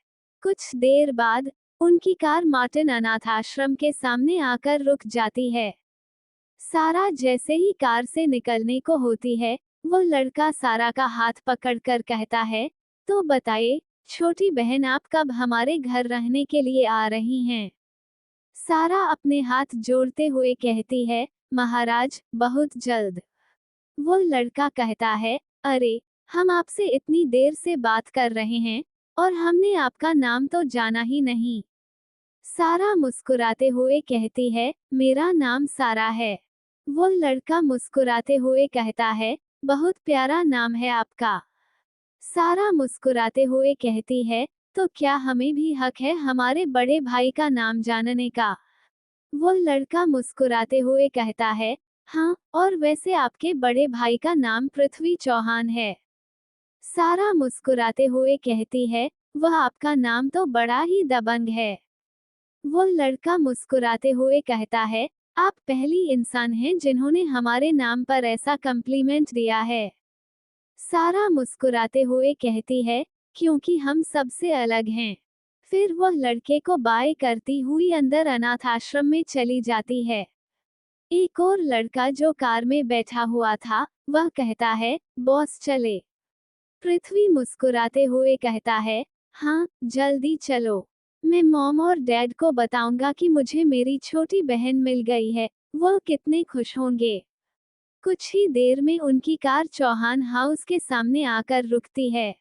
कुछ देर बाद उनकी कार मार्टिन अनाथ आश्रम के सामने आकर रुक जाती है। सारा जैसे ही कार से निकलने को होती है, वो लड़का सारा का हाथ पकड़कर कहता है, तो बताइए छोटी बहन, आप कब हमारे घर रहने के लिए आ रही हैं? सारा अपने हाथ जोड़ते हुए कहती है, महाराज, बहुत जल्द। वो लड़का कहता है, अरे, हम आपसे इतनी देर से बात कर रहे हैं और हमने आपका नाम तो जाना ही नहीं। सारा मुस्कुराते हुए कहती है, मेरा नाम सारा है। वो लड़का मुस्कुराते हुए कहता है, बहुत प्यारा नाम है आपका। सारा मुस्कुराते हुए कहती है, तो क्या हमें भी हक है हमारे बड़े भाई का नाम जानने का? वो लड़का मुस्कुराते हुए कहता है, हाँ, और वैसे आपके बड़े भाई का नाम पृथ्वी चौहान है। सारा मुस्कुराते हुए कहती है, वह आपका नाम तो बड़ा ही दबंग है। वो लड़का मुस्कुराते हुए कहता है, आप पहली इंसान हैं जिन्होंने हमारे नाम पर ऐसा कम्प्लीमेंट दिया है। सारा मुस्कुराते हुए कहती है, क्योंकि हम सबसे अलग हैं। फिर वह लड़के को बाय करती हुई अंदर अनाथ आश्रम में चली जाती है। एक और लड़का जो कार में बैठा हुआ था, वह कहता है, बॉस चले। पृथ्वी मुस्कुराते हुए कहता है, हाँ, जल्दी चलो। मैं मॉम और डैड को बताऊंगा कि मुझे मेरी छोटी बहन मिल गई है, वो कितने खुश होंगे। कुछ ही देर में उनकी कार चौहान हाउस के सामने आकर रुकती है।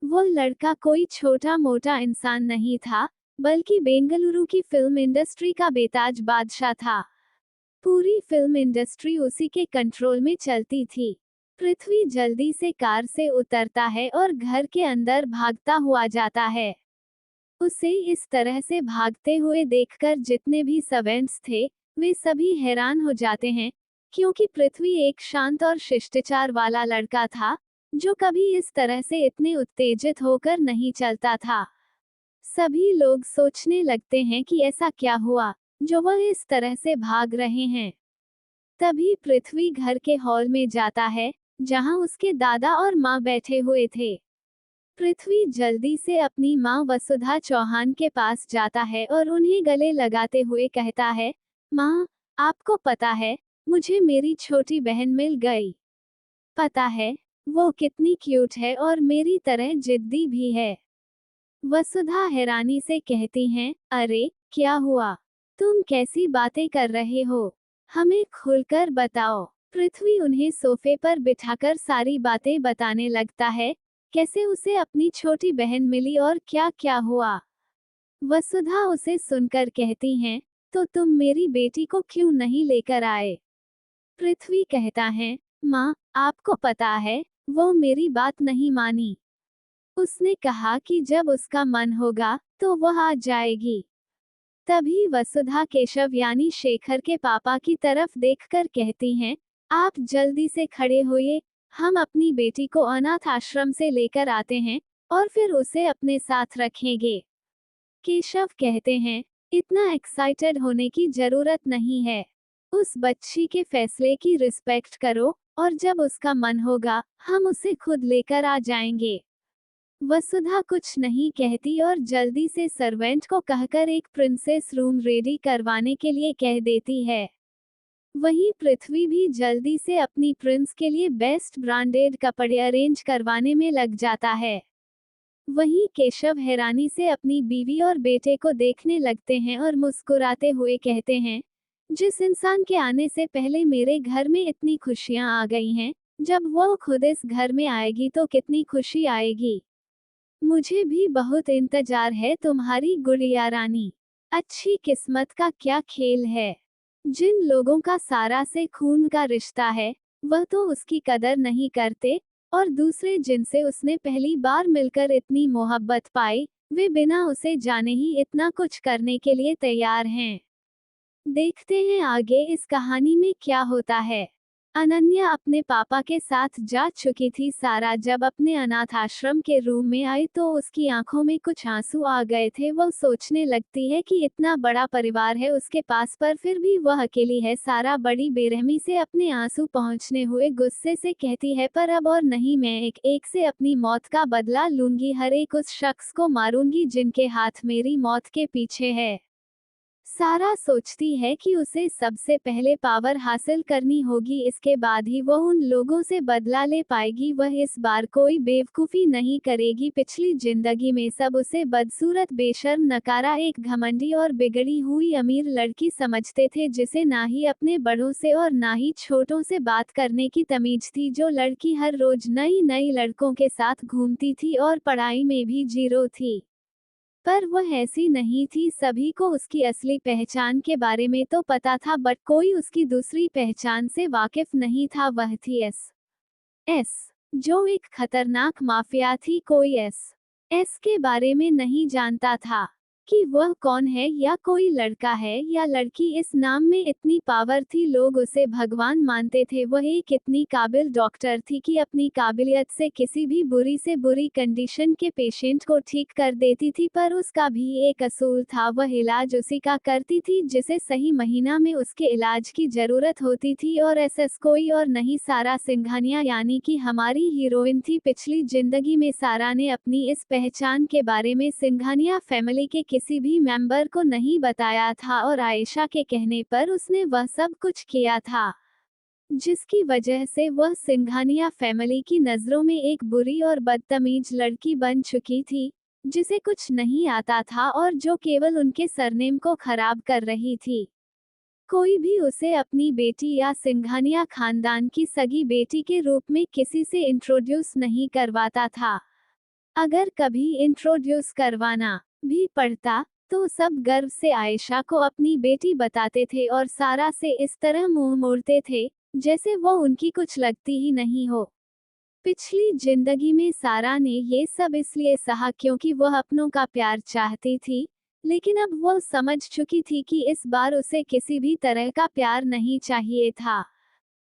वो लड़का कोई छोटा मोटा इंसान नहीं था, बल्कि बेंगलुरु की फिल्म इंडस्ट्री का बेताज बादशाह था। पूरी फिल्म इंडस्ट्री उसी के कंट्रोल में चलती थी। पृथ्वी जल्दी से कार से उतरता है और घर के अंदर भागता हुआ जाता है। उसे इस तरह से भागते हुए देखकर जितने भी सर्वेंट्स थे, वे सभी हैरान हो जाते हैं, क्योंकि पृथ्वी एक शांत और शिष्टाचार वाला लड़का था, जो कभी इस तरह से इतने उत्तेजित होकर नहीं चलता था। सभी लोग सोचने लगते हैं कि ऐसा क्या हुआ, जो वह इस तरह से भाग रहे हैं। तभी पृथ्वी घर के हॉल में जाता है, जहां उसके दादा और माँ बैठे हुए थे। पृथ्वी जल्दी से अपनी माँ वसुधा चौहान के पास जाता है और उन्हें गले लगाते हुए कहता है, माँ, आपको पता है, मुझे मेरी छोटी बहन मिल गई। पता है, वो कितनी क्यूट है और मेरी तरह जिद्दी भी है। वसुधा हैरानी से कहती हैं, अरे, क्या हुआ? तुम कैसी बातें कर रहे हो? हमें खुलकर बताओ। पृथ्वी उन्हें सोफे पर बिठाकर सारी बातें बताने लगता है, कैसे उसे अपनी छोटी बहन मिली और क्या क्या हुआ। वसुधा उसे सुनकर कहती हैं, तो तुम मेरी बेटी को क्यों नहीं लेकर आए? पृथ्वी कहता है, माँ, आपको पता है, वो मेरी बात नहीं मानी। उसने कहा कि जब उसका मन होगा, तो वह आ जाएगी। तभी वसुधा केशव यानी शेखर के पापा की तरफ देखकर कहती हैं, आप जल्दी से खड़े होइए, हम अपनी बेटी को अनाथ आश्रम से लेकर आते हैं और फिर उसे अपने साथ रखेंगे। केशव कहते हैं, इतना एक्साइटेड होने की जरूरत नहीं है। उस बच्ची के फैसले की रिस्पेक्ट करो और जब उसका मन होगा, हम उसे खुद लेकर आ जाएंगे। वसुधा कुछ नहीं कहती और जल्दी से सर्वेंट को कहकर एक प्रिंसेस रूम रेडी करवाने के लिए कह देती है। वहीं पृथ्वी भी जल्दी से अपनी प्रिंस के लिए बेस्ट ब्रांडेड कपड़े अरेंज करवाने में लग जाता है। वहीं केशव हैरानी से अपनी बीवी और बेटे को देखने लगते हैं और मुस्कुराते हुए कहते हैं, जिस इंसान के आने से पहले मेरे घर में इतनी खुशियां आ गई हैं, जब वो खुद इस घर में आएगी तो कितनी खुशी आएगी। मुझे भी बहुत इंतजार है तुम्हारी गुड़िया रानी। अच्छी किस्मत का क्या खेल है। जिन लोगों का सारा से खून का रिश्ता है, वह तो उसकी कदर नहीं करते, और दूसरे जिनसे उसने पहली बार मिलकर इतनी मोहब्बत पाई, वे बिना उसे जाने ही इतना कुछ करने के लिए तैयार हैं। देखते हैं आगे इस कहानी में क्या होता है। अनन्या अपने पापा के साथ जा चुकी थी। सारा जब अपने अनाथ आश्रम के रूम में आई तो उसकी आंखों में कुछ आंसू आ गए थे। वो सोचने लगती है कि इतना बड़ा परिवार है उसके पास पर फिर भी वह अकेली है। सारा बड़ी बेरहमी से अपने आंसू पहुंचने हुए गुस्से से कहती है, पर अब और नहीं, मैं एक एक से अपनी मौत का बदला लूंगी, हर एक उस शख्स को मारूंगी जिनके हाथ मेरी मौत के पीछे है। सारा सोचती है कि उसे सबसे पहले पावर हासिल करनी होगी, इसके बाद ही वह उन लोगों से बदला ले पाएगी। वह इस बार कोई बेवकूफ़ी नहीं करेगी। पिछली जिंदगी में सब उसे बदसूरत, बेशर्म, नकारा, एक घमंडी और बिगड़ी हुई अमीर लड़की समझते थे जिसे ना ही अपने बड़ों से और ना ही छोटों से बात करने की तमीज थी। जो लड़की हर रोज नई नई लड़कों के साथ घूमती थी और पढ़ाई में भी जीरो थी। पर वह ऐसी नहीं थी। सभी को उसकी असली पहचान के बारे में तो पता था, बट कोई उसकी दूसरी पहचान से वाकिफ नहीं था। वह थी एस, जो एक खतरनाक माफिया थी। कोई एस के बारे में नहीं जानता था कि वह कौन है, या कोई लड़का है या लड़की। इस नाम में इतनी पावर थी, लोग उसे भगवान मानते थे। वह एक इतनी काबिल डॉक्टर थी कि अपनी काबिलियत से किसी भी बुरी से बुरी कंडीशन के पेशेंट को ठीक कर देती थी। पर उसका भी एक असूल था, वह इलाज उसी का करती थी जिसे सही महीना में उसके इलाज की जरूरत होती थी। और एस कोई और नहीं, सारा सिंघानिया, यानी कि हमारी हीरोइन थी। पिछली जिंदगी में सारा ने अपनी इस पहचान के बारे में सिंघानिया फैमिली के किसी भी मेंबर को नहीं बताया था, और आयशा के कहने पर उसने वह सब कुछ किया था, जिसकी वजह से वह सिंघानिया फैमिली की नज़रों में एक बुरी और बदतमीज लड़की बन चुकी थी, जिसे कुछ नहीं आता था और जो केवल उनके सरनेम को खराब कर रही थी। कोई भी उसे अपनी बेटी या सिंघानिया खानदान की सगी बेटी के रूप में किसी से इंट्रोड्यूस नहीं करवाता था। अगर कभी इंट्रोड्यूस करवाना भी पड़ता तो सब गर्व से आयशा को अपनी बेटी बताते थे और सारा से इस तरह मुंह मोड़ते थे जैसे वो उनकी कुछ लगती ही नहीं हो। पिछली जिंदगी में सारा ने ये सब इसलिए सहा क्योंकि वह अपनों का प्यार चाहती थी, लेकिन अब वह समझ चुकी थी कि इस बार उसे किसी भी तरह का प्यार नहीं चाहिए था।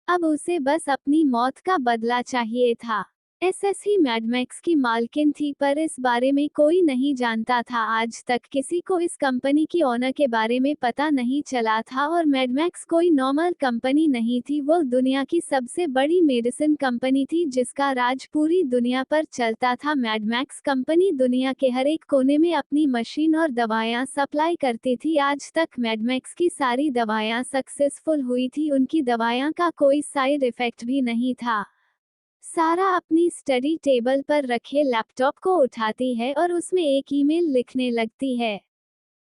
अब उसे बस अपनी मौत का बदला चाहिए था। एसएससी मैडमैक्स की मालकिन थी, पर इस बारे में कोई नहीं जानता था। आज तक किसी को इस कंपनी की ओनर के बारे में पता नहीं चला था, और मैडमैक्स कोई नॉर्मल कंपनी नहीं थी। वो दुनिया की सबसे बड़ी मेडिसिन कंपनी थी जिसका राज पूरी दुनिया पर चलता था। मैडमैक्स कंपनी दुनिया के हर एक कोने में अपनी मशीन और दवाएं सप्लाई करती थी। आज तक मैडमैक्स की सारी दवाएं सक्सेसफुल हुई थी, उनकी दवाएं का कोई साइड इफेक्ट भी नहीं था। सारा अपनी स्टडी टेबल पर रखे लैपटॉप को उठाती है और उसमें एक ईमेल लिखने लगती है।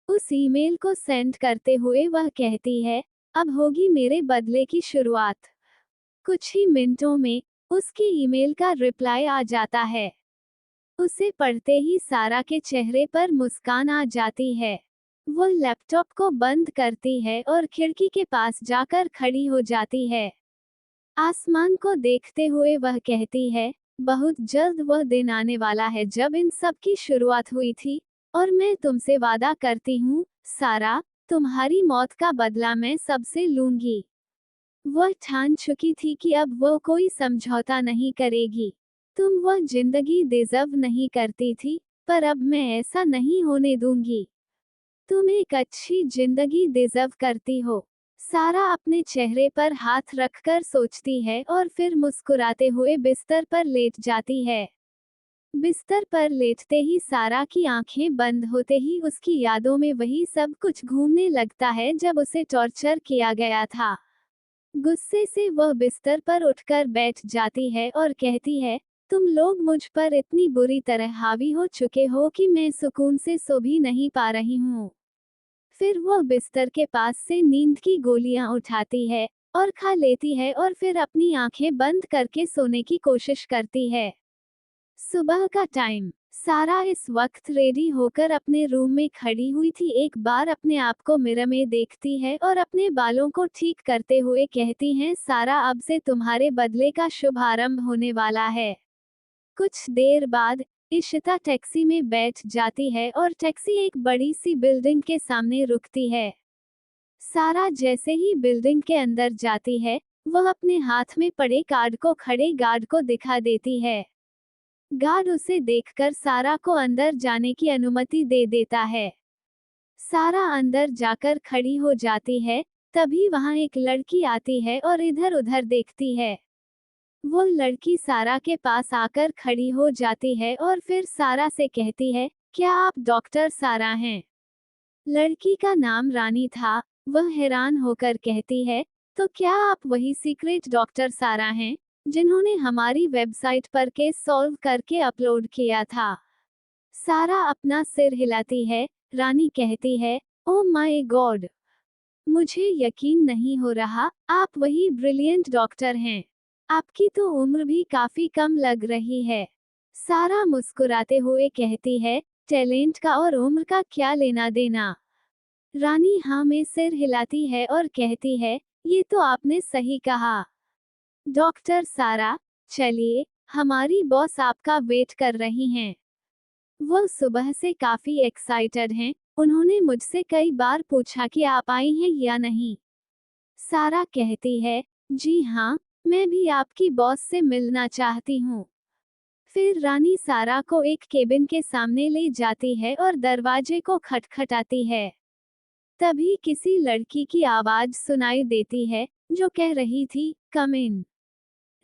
उस ईमेल को सेंड करते हुए वह कहती है, अब होगी मेरे बदले की शुरुआत। कुछ ही मिनटों में उसके ईमेल का रिप्लाई आ जाता है। उसे पढ़ते ही सारा के चेहरे पर मुस्कान आ जाती है। वो लैपटॉप को बंद करती है और खिड़की के पास जाकर खड़ी हो जाती है। आसमान को देखते हुए वह कहती है, बहुत जल्द वह दिन आने वाला है जब इन सब की शुरुआत हुई थी, और मैं तुमसे वादा करती हूँ सारा, तुम्हारी मौत का बदला मैं सबसे लूंगी। वह ठान चुकी थी कि अब वह कोई समझौता नहीं करेगी। तुम वह जिंदगी डिजर्व नहीं करती थी, पर अब मैं ऐसा नहीं होने दूंगी। तुम एक अच्छी जिंदगी डिजर्व करती हो। सारा अपने चेहरे पर हाथ रखकर सोचती है और फिर मुस्कुराते हुए बिस्तर पर लेट जाती है। बिस्तर पर लेटते ही सारा की आंखें बंद होते ही उसकी यादों में वही सब कुछ घूमने लगता है जब उसे टॉर्चर किया गया था। गुस्से से वह बिस्तर पर उठकर बैठ जाती है और कहती है, तुम लोग मुझ पर इतनी बुरी तरह हावी हो चुके हो कि मैं सुकून से सो भी नहीं पा रही हूँ। फिर वह बिस्तर के पास से नींद की गोलियां उठाती है और खा लेती है और फिर अपनी आंखें बंद करके सोने की कोशिश करती है। सुबह का टाइम। सारा इस वक्त रेडी होकर अपने रूम में खड़ी हुई थी। एक बार अपने आप को मिरर में देखती है और अपने बालों को ठीक करते हुए कहती हैं, सारा, अब से तुम्हारे बदले का शुभारंभ होने वाला है। कुछ देर बाद इशिता टैक्सी में बैठ जाती है और टैक्सी एक बड़ी सी बिल्डिंग के सामने रुकती है। सारा जैसे ही बिल्डिंग के अंदर जाती है, वह अपने हाथ में पड़े कार्ड को खड़े गार्ड को दिखा देती है। गार्ड उसे देखकर सारा को अंदर जाने की अनुमति दे देता है। सारा अंदर जाकर खड़ी हो जाती है, तभी वहां एक लड़की आती है और इधर उधर देखती है। वो लड़की सारा के पास आकर खड़ी हो जाती है और फिर सारा से कहती है, क्या आप डॉक्टर सारा हैं? लड़की का नाम रानी था। वह हैरान होकर कहती है, तो क्या आप वही सीक्रेट डॉक्टर सारा हैं, जिन्होंने हमारी वेबसाइट पर केस सॉल्व करके अपलोड किया था? सारा अपना सिर हिलाती है। रानी कहती है, ओ माय गॉड, मुझे यकीन नहीं हो रहा, आप वही ब्रिलियंट डॉक्टर हैं। आपकी तो उम्र भी काफी कम लग रही है। सारा मुस्कुराते हुए कहती है, टैलेंट का और उम्र का क्या लेना देना? रानी हाँ में सिर हिलाती है और कहती है, ये तो आपने सही कहा। डॉक्टर सारा, चलिए, हमारी बॉस आपका वेट कर रही हैं। वो सुबह से काफी एक्साइटेड हैं। उन्होंने मुझसे कई बार पूछा कि आप आई हैं या नहीं। सारा कहती है, जी हाँ, मैं भी आपकी बॉस से मिलना चाहती हूँ। फिर रानी सारा को एक केबिन के सामने ले जाती है और दरवाजे को खटखटाती है। तभी किसी लड़की की आवाज सुनाई देती है, जो कह रही थी, कम इन।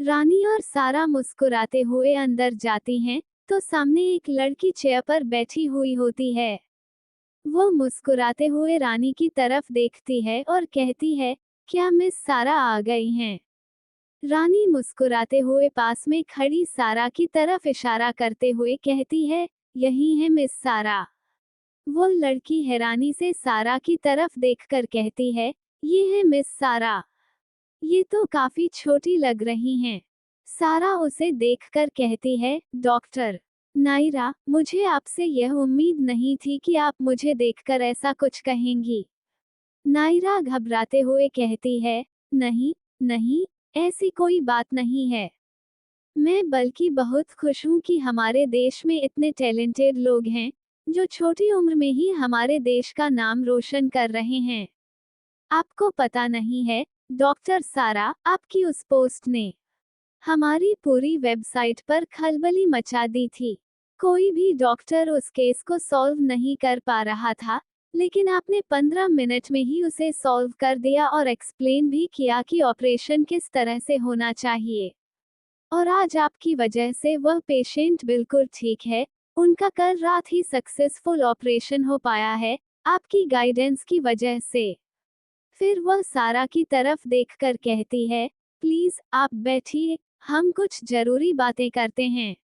रानी और सारा मुस्कुराते हुए अंदर जाती हैं, तो सामने एक लड़की चेयर पर बैठी हुई होती है। वो मुस्कुराते हुए रानी की तरफ देखती है और कहती है, क्या मिस सारा आ गई हैं? रानी मुस्कुराते हुए पास में खड़ी सारा की तरफ इशारा करते हुए कहती है, यही है मिस सारा। वो लड़की हैरानी से सारा की तरफ देखकर कहती है, ये है मिस सारा। ये तो काफी छोटी लग रही हैं। सारा उसे देखकर कहती है, डॉक्टर नायरा, मुझे आपसे यह उम्मीद नहीं थी कि आप मुझे देखकर ऐसा कुछ कहेंगी। नायरा घबराते हुए कहती है, नहीं, नहीं, ऐसी कोई बात नहीं है। मैं बल्कि बहुत खुश हूँ कि हमारे देश में इतने टैलेंटेड लोग हैं, जो छोटी उम्र में ही हमारे देश का नाम रोशन कर रहे हैं। आपको पता नहीं है, डॉक्टर सारा, आपकी उस पोस्ट ने हमारी पूरी वेबसाइट पर खलबली मचा दी थी। कोई भी डॉक्टर उस केस को सॉल्व नहीं कर पा रहा था, लेकिन आपने 15 मिनट में ही उसे सॉल्व कर दिया और एक्सप्लेन भी किया कि ऑपरेशन किस तरह से होना चाहिए। और आज आपकी वजह से वह पेशेंट बिल्कुल ठीक है, उनका कल रात ही सक्सेसफुल ऑपरेशन हो पाया है, आपकी गाइडेंस की वजह से। फिर वह सारा की तरफ देखकर कहती है, प्लीज आप बैठिए, हम कुछ जरूरी बातें करते हैं।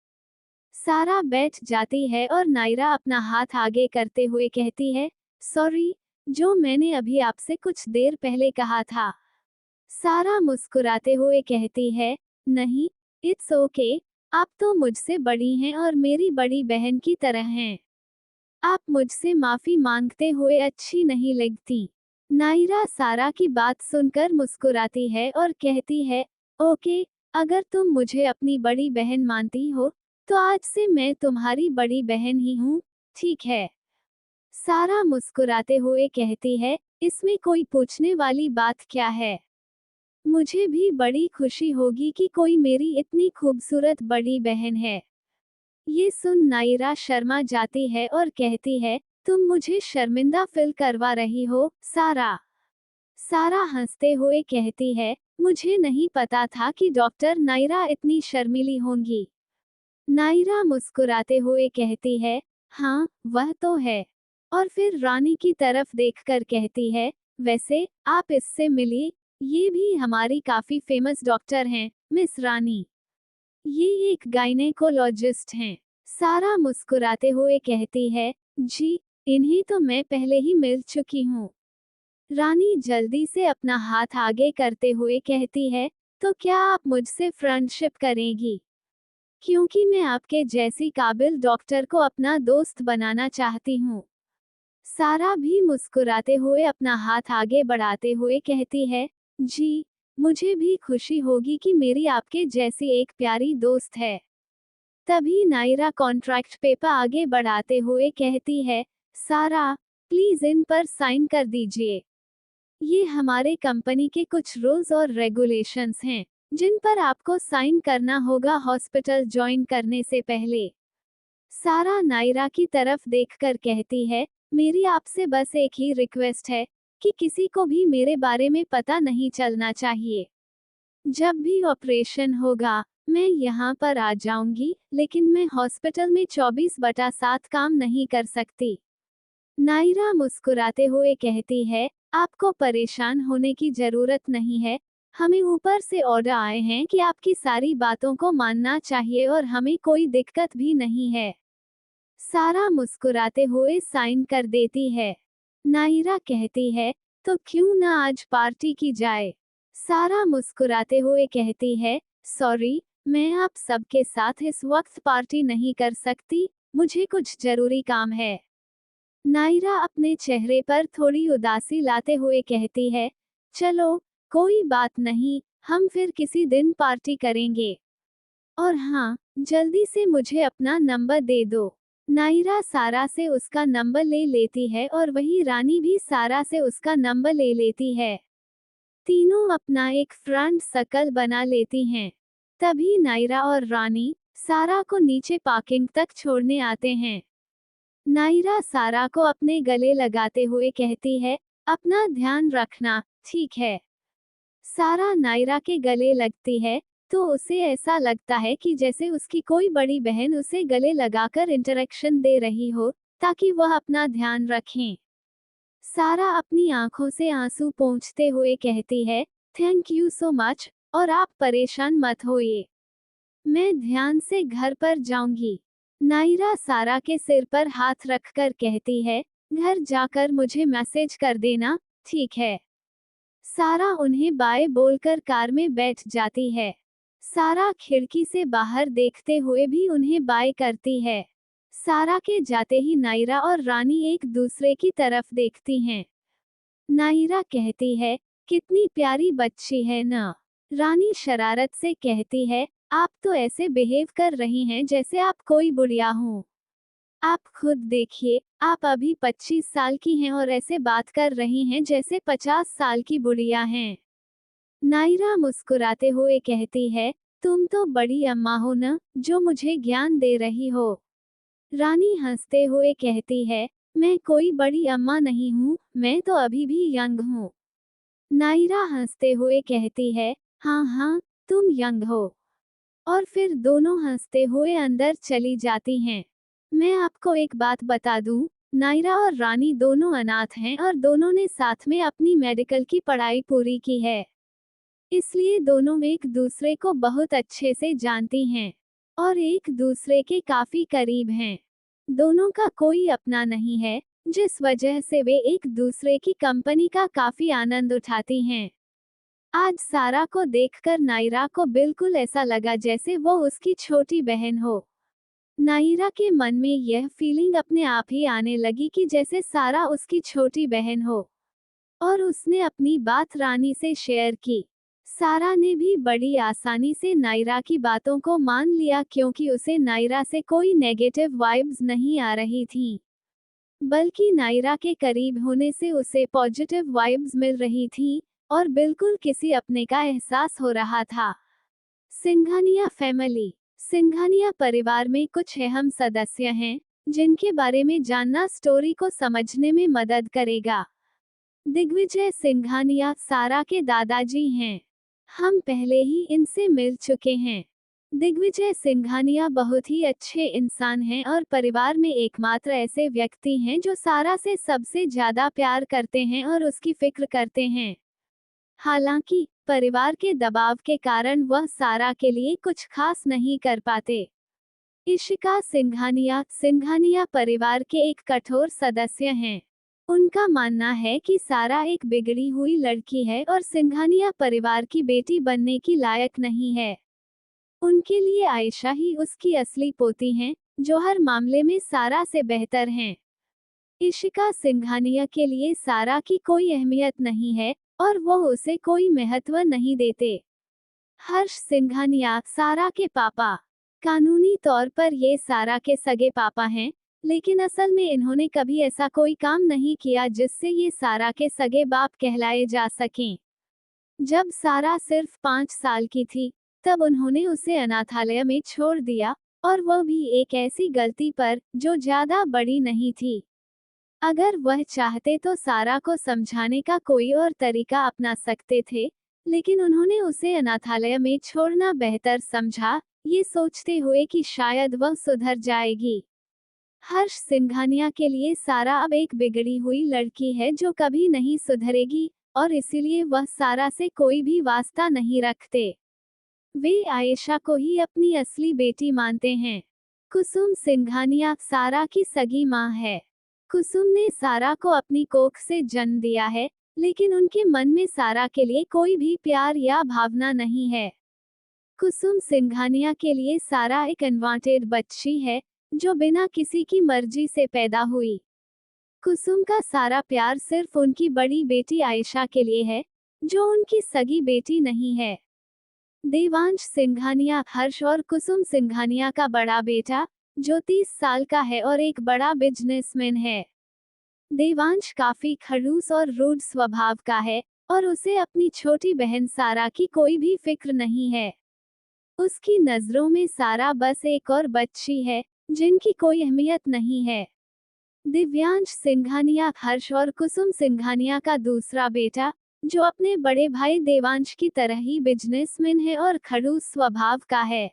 सारा बैठ जाती है और नायरा अपना हाथ आगे करते हुए कहती है, सॉरी, जो मैंने अभी आपसे कुछ देर पहले कहा था। सारा मुस्कुराते हुए कहती है, नहीं, इट्स ओके, आप तो मुझसे बड़ी हैं और मेरी बड़ी बहन की तरह हैं। आप मुझसे माफी मांगते हुए अच्छी नहीं लगती। नायरा सारा की बात सुनकर मुस्कुराती है और कहती है, ओके, अगर तुम मुझे अपनी बड़ी बहन मानती हो, तो आज से मैं तुम्हारी बड़ी बहन ही हूँ, ठीक है? सारा मुस्कुराते हुए कहती है, इसमें कोई पूछने वाली बात क्या है? मुझे भी बड़ी खुशी होगी कि कोई मेरी इतनी खूबसूरत बड़ी बहन है। ये सुन नायरा शर्मा जाती है और कहती है, तुम मुझे शर्मिंदा फील करवा रही हो, सारा। सारा हंसते हुए कहती है, मुझे नहीं पता था कि डॉक्टर नायरा इतनी शर्मीली होंगी। नायरा मुस्कुराते हुए कहती है, हाँ, वह तो है। और फिर रानी की तरफ देखकर कहती है, वैसे, आप इससे मिलिए, ये भी हमारी काफी फेमस डॉक्टर हैं, मिस रानी। ये एक गायनेकोलॉजिस्ट हैं। सारा मुस्कुराते हुए कहती है, जी, इन्हें तो मैं पहले ही मिल चुकी हूँ। रानी जल्दी से अपना हाथ आगे करते हुए कहती है, तो क्या आप मुझसे फ्रेंडशिप करेंगी? क्योंकि मैं आपके जैसी काबिल डॉक्टर को अपना दोस्त बनाना चाहती हूँ। सारा भी मुस्कुराते हुए अपना हाथ आगे बढ़ाते हुए कहती है, जी, मुझे भी खुशी होगी कि मेरी आपके जैसी एक प्यारी दोस्त है। तभी नायरा कॉन्ट्रैक्ट पेपर आगे बढ़ाते हुए कहती है, सारा, प्लीज इन पर साइन कर दीजिए। ये हमारे कंपनी के कुछ रूल्स और रेगुलेशंस हैं, जिन पर आपको साइन करना होगा हॉस्पिटल ज्वाइन करने से पहले। सारा नायरा की तरफ देखकर कहती है, मेरी आपसे बस एक ही रिक्वेस्ट है कि किसी को भी मेरे बारे में पता नहीं चलना चाहिए। जब भी ऑपरेशन होगा, मैं यहाँ पर आ जाऊंगी, लेकिन मैं हॉस्पिटल में 24/7 काम नहीं कर सकती। नायरा मुस्कुराते हुए कहती है, आपको परेशान होने की जरूरत नहीं है। हमें ऊपर से ऑर्डर आए हैं कि आपकी सारी बातों को मानना चाहिए और हमें कोई दिक्कत भी नहीं है। सारा मुस्कुराते हुए साइन कर देती है। नायरा कहती है, तो क्यों ना आज पार्टी की जाए। सारा मुस्कुराते हुए कहती है, सॉरी, मैं आप सबके साथ इस वक्त पार्टी नहीं कर सकती, मुझे कुछ जरूरी काम है। नायरा अपने चेहरे पर थोड़ी उदासी लाते हुए कहती है, चलो, कोई बात नहीं, हम फिर किसी दिन पार्टी करेंगे। और हाँ, जल्दी से मुझे अपना नंबर दे दो। नायरा सारा से उसका नंबर ले लेती है और वही रानी भी सारा से उसका नंबर ले लेती है। तीनों अपना एक फ्रंट सर्कल बना लेती हैं। तभी नायरा और रानी सारा को नीचे पार्किंग तक छोड़ने आते हैं। नायरा सारा को अपने गले लगाते हुए कहती है, अपना ध्यान रखना, ठीक है। सारा नायरा के गले लगती है, तो उसे ऐसा लगता है कि जैसे उसकी कोई बड़ी बहन उसे गले लगाकर इंटरेक्शन दे रही हो, ताकि वह अपना ध्यान रखें। सारा अपनी आंखों से आंसू पोंछते हुए कहती है, थैंक यू सो मच, और आप परेशान मत होइए। मैं ध्यान से घर पर जाऊंगी। नायरा सारा के सिर पर हाथ रखकर कहती है, घर जाकर मुझे मैसेज कर देना, ठीक है। सारा उन्हें बाय बोलकर कार में बैठ जाती है। सारा खिड़की से बाहर देखते हुए भी उन्हें बाय करती है। सारा के जाते ही नायरा और रानी एक दूसरे की तरफ देखती हैं। नायरा कहती है, कितनी प्यारी बच्ची है ना। रानी शरारत से कहती है, आप तो ऐसे बिहेव कर रही हैं जैसे आप कोई बुढ़िया हो। आप खुद देखिए, आप अभी 25 साल की हैं और ऐसे बात कर रही हैं जैसे 50 साल की बुढ़िया हैं। नायरा मुस्कुराते हुए कहती है, तुम तो बड़ी अम्मा हो ना, जो मुझे ज्ञान दे रही हो। रानी हंसते हुए कहती है, मैं कोई बड़ी अम्मा नहीं हूँ, मैं तो अभी भी यंग हूँ। नायरा हंसते हुए कहती है, हाँ हाँ, तुम यंग हो। और फिर दोनों हंसते हुए अंदर चली जाती हैं। मैं आपको एक बात बता दूं, नायरा और रानी दोनों अनाथ हैं और दोनों ने साथ में अपनी मेडिकल की पढ़ाई पूरी की है। इसलिए दोनों एक दूसरे को बहुत अच्छे से जानती हैं और एक दूसरे के काफी करीब हैं। दोनों का कोई अपना नहीं है, जिस वजह से वे एक दूसरे की कंपनी का काफी आनंद उठाती हैं। आज सारा को देखकर नायरा को बिल्कुल ऐसा लगा जैसे वो उसकी छोटी बहन हो। नायरा के मन में यह फीलिंग अपने आप ही आने लगी कि जैसे सारा उसकी छोटी बहन हो, और उसने अपनी बात रानी से शेयर की। सारा ने भी बड़ी आसानी से नायरा की बातों को मान लिया क्योंकि उसे नायरा से कोई नेगेटिव वाइब्स नहीं आ रही थीं, बल्कि नायरा के करीब होने से उसे पॉजिटिव वाइब्स मिल रही थीं और बिल्कुल किसी अपने का एहसास हो रहा था। सिंघानिया फैमिली। सिंघानिया परिवार में कुछ अहम सदस्य हैं, जिनके बारे में जानना स्टोरी को समझने में मदद करेगा। दिग्विजय सिंघानिया सारा के दादाजी हैं। हम पहले ही इनसे मिल चुके हैं। दिग्विजय सिंघानिया बहुत ही अच्छे इंसान हैं और परिवार में एकमात्र ऐसे व्यक्ति हैं जो सारा से सबसे ज्यादा प्यार करते हैं और उसकी फिक्र करते हैं। हालांकि परिवार के दबाव के कारण वह सारा के लिए कुछ खास नहीं कर पाते। इशिका सिंघानिया परिवार के एक कठोर सदस्य हैं। उनका मानना है कि सारा एक बिगड़ी हुई लड़की है और सिंघानिया परिवार की बेटी बनने की लायक नहीं है। उनके लिए आयशा ही उसकी असली पोती हैं, जो हर मामले में सारा से बेहतर हैं। इशिका सिंघानिया के लिए सारा की कोई अहमियत नहीं है और वो उसे कोई महत्व नहीं देते। हर्ष सिंघानिया सारा के पापा। कानूनी तौर पर ये सारा के सगे पापा हैं, लेकिन असल में इन्होंने कभी ऐसा कोई काम नहीं किया जिससे ये सारा के सगे बाप कहलाए जा सकें। जब सारा सिर्फ 5 साल की थी, तब उन्होंने उसे अनाथालय में छोड़ दिया, और वह भी एक ऐसी गलती पर जो ज्यादा बड़ी नहीं थी। अगर वह चाहते तो सारा को समझाने का कोई और तरीका अपना सकते थे, लेकिन उन्होंने उसे अनाथालय में छोड़ना बेहतर समझा, ये सोचते हुए कि शायद वह सुधर जाएगी। हर्ष सिंघानिया के लिए सारा अब एक बिगड़ी हुई लड़की है जो कभी नहीं सुधरेगी, और इसीलिए वह सारा से कोई भी वास्ता नहीं रखते। वे आयशा को ही अपनी असली बेटी मानते हैं। कुसुम सिंघानिया सारा की सगी मां है। कुसुम ने सारा को अपनी कोख से जन्म दिया है, लेकिन उनके मन में सारा के लिए कोई भी प्यार या भावना नहीं है। कुसुम सिंघानिया के लिए सारा एक अनवांटेड बच्ची है, जो बिना किसी की मर्जी से पैदा हुई। कुसुम का सारा प्यार सिर्फ उनकी बड़ी बेटी आयशा के लिए है, जो उनकी सगी बेटी नहीं है। देवांश सिंघानिया हर्ष और कुसुम सिंघानिया का बड़ा बेटा, जो 30 साल का है और एक बड़ा बिजनेसमैन है। देवांश काफी खड़ूस और रूड स्वभाव का है, और उसे अपनी छोटी बहन सारा की कोई भी फिक्र नहीं है। उसकी नजरों में सारा बस एक और बच्ची है, जिनकी कोई अहमियत नहीं है। दिव्यांश सिंघानिया हर्ष और कुसुम सिंघानिया का दूसरा बेटा, जो अपने बड़े भाई देवांश की तरह ही बिजनेसमैन है और खड़ूस स्वभाव का है।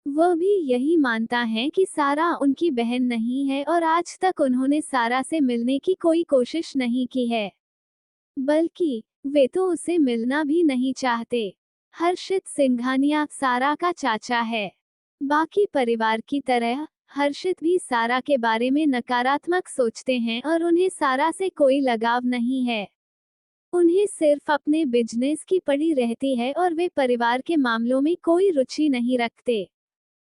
वह भी यही मानता है कि सारा उनकी बहन नहीं है, और आज तक उन्होंने सारा से मिलने की कोई कोशिश नहीं की है। बल्कि वे तो उसे मिलना भी नहीं चाहते। हर्षित सिंघानिया सारा का चाचा है। बाकी परिवार की तरह हर्षित भी सारा के बारे में नकारात्मक सोचते हैं, और उन्हें सारा से कोई लगाव नहीं है। उन्हें सिर्फ अपने बिजनेस की पड़ी रहती है, और वे परिवार के मामलों में कोई रुचि नहीं रखते।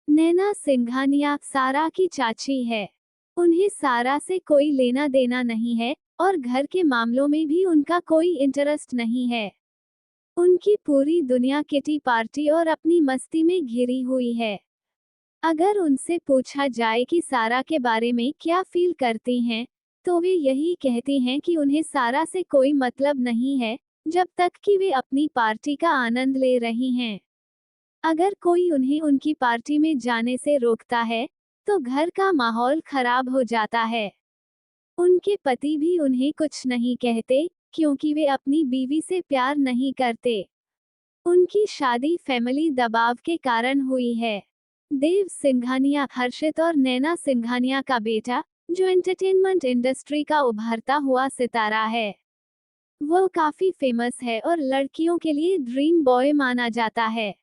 नैना सिंघानिया सारा की चाची है। उन्हें सारा से कोई लेना देना नहीं है, और घर के मामलों में भी उनका कोई इंटरेस्ट नहीं है। उनकी पूरी दुनिया किटी पार्टी और अपनी मस्ती में घिरी हुई है। अगर उनसे पूछा जाए कि सारा के बारे में क्या फील करती हैं, तो वे यही कहती हैं कि उन्हें सारा से कोई मतलब नहीं है, जब तक कि वे अपनी पार्टी का आनंद ले रही हैं। अगर कोई उन्हें उनकी पार्टी में जाने से रोकता है, तो घर का माहौल खराब हो जाता है। उनके पति भी उन्हें कुछ नहीं कहते, क्योंकि वे अपनी बीवी से प्यार नहीं करते। उनकी शादी फैमिली दबाव के कारण हुई है। देव सिंघानिया हर्षित और नैना सिंघानिया का बेटा, जो एंटरटेनमेंट इंडस्ट्री का उभरता हुआ सितारा है। वो काफी फेमस है और लड़कियों के लिए ड्रीम बॉय माना जाता है।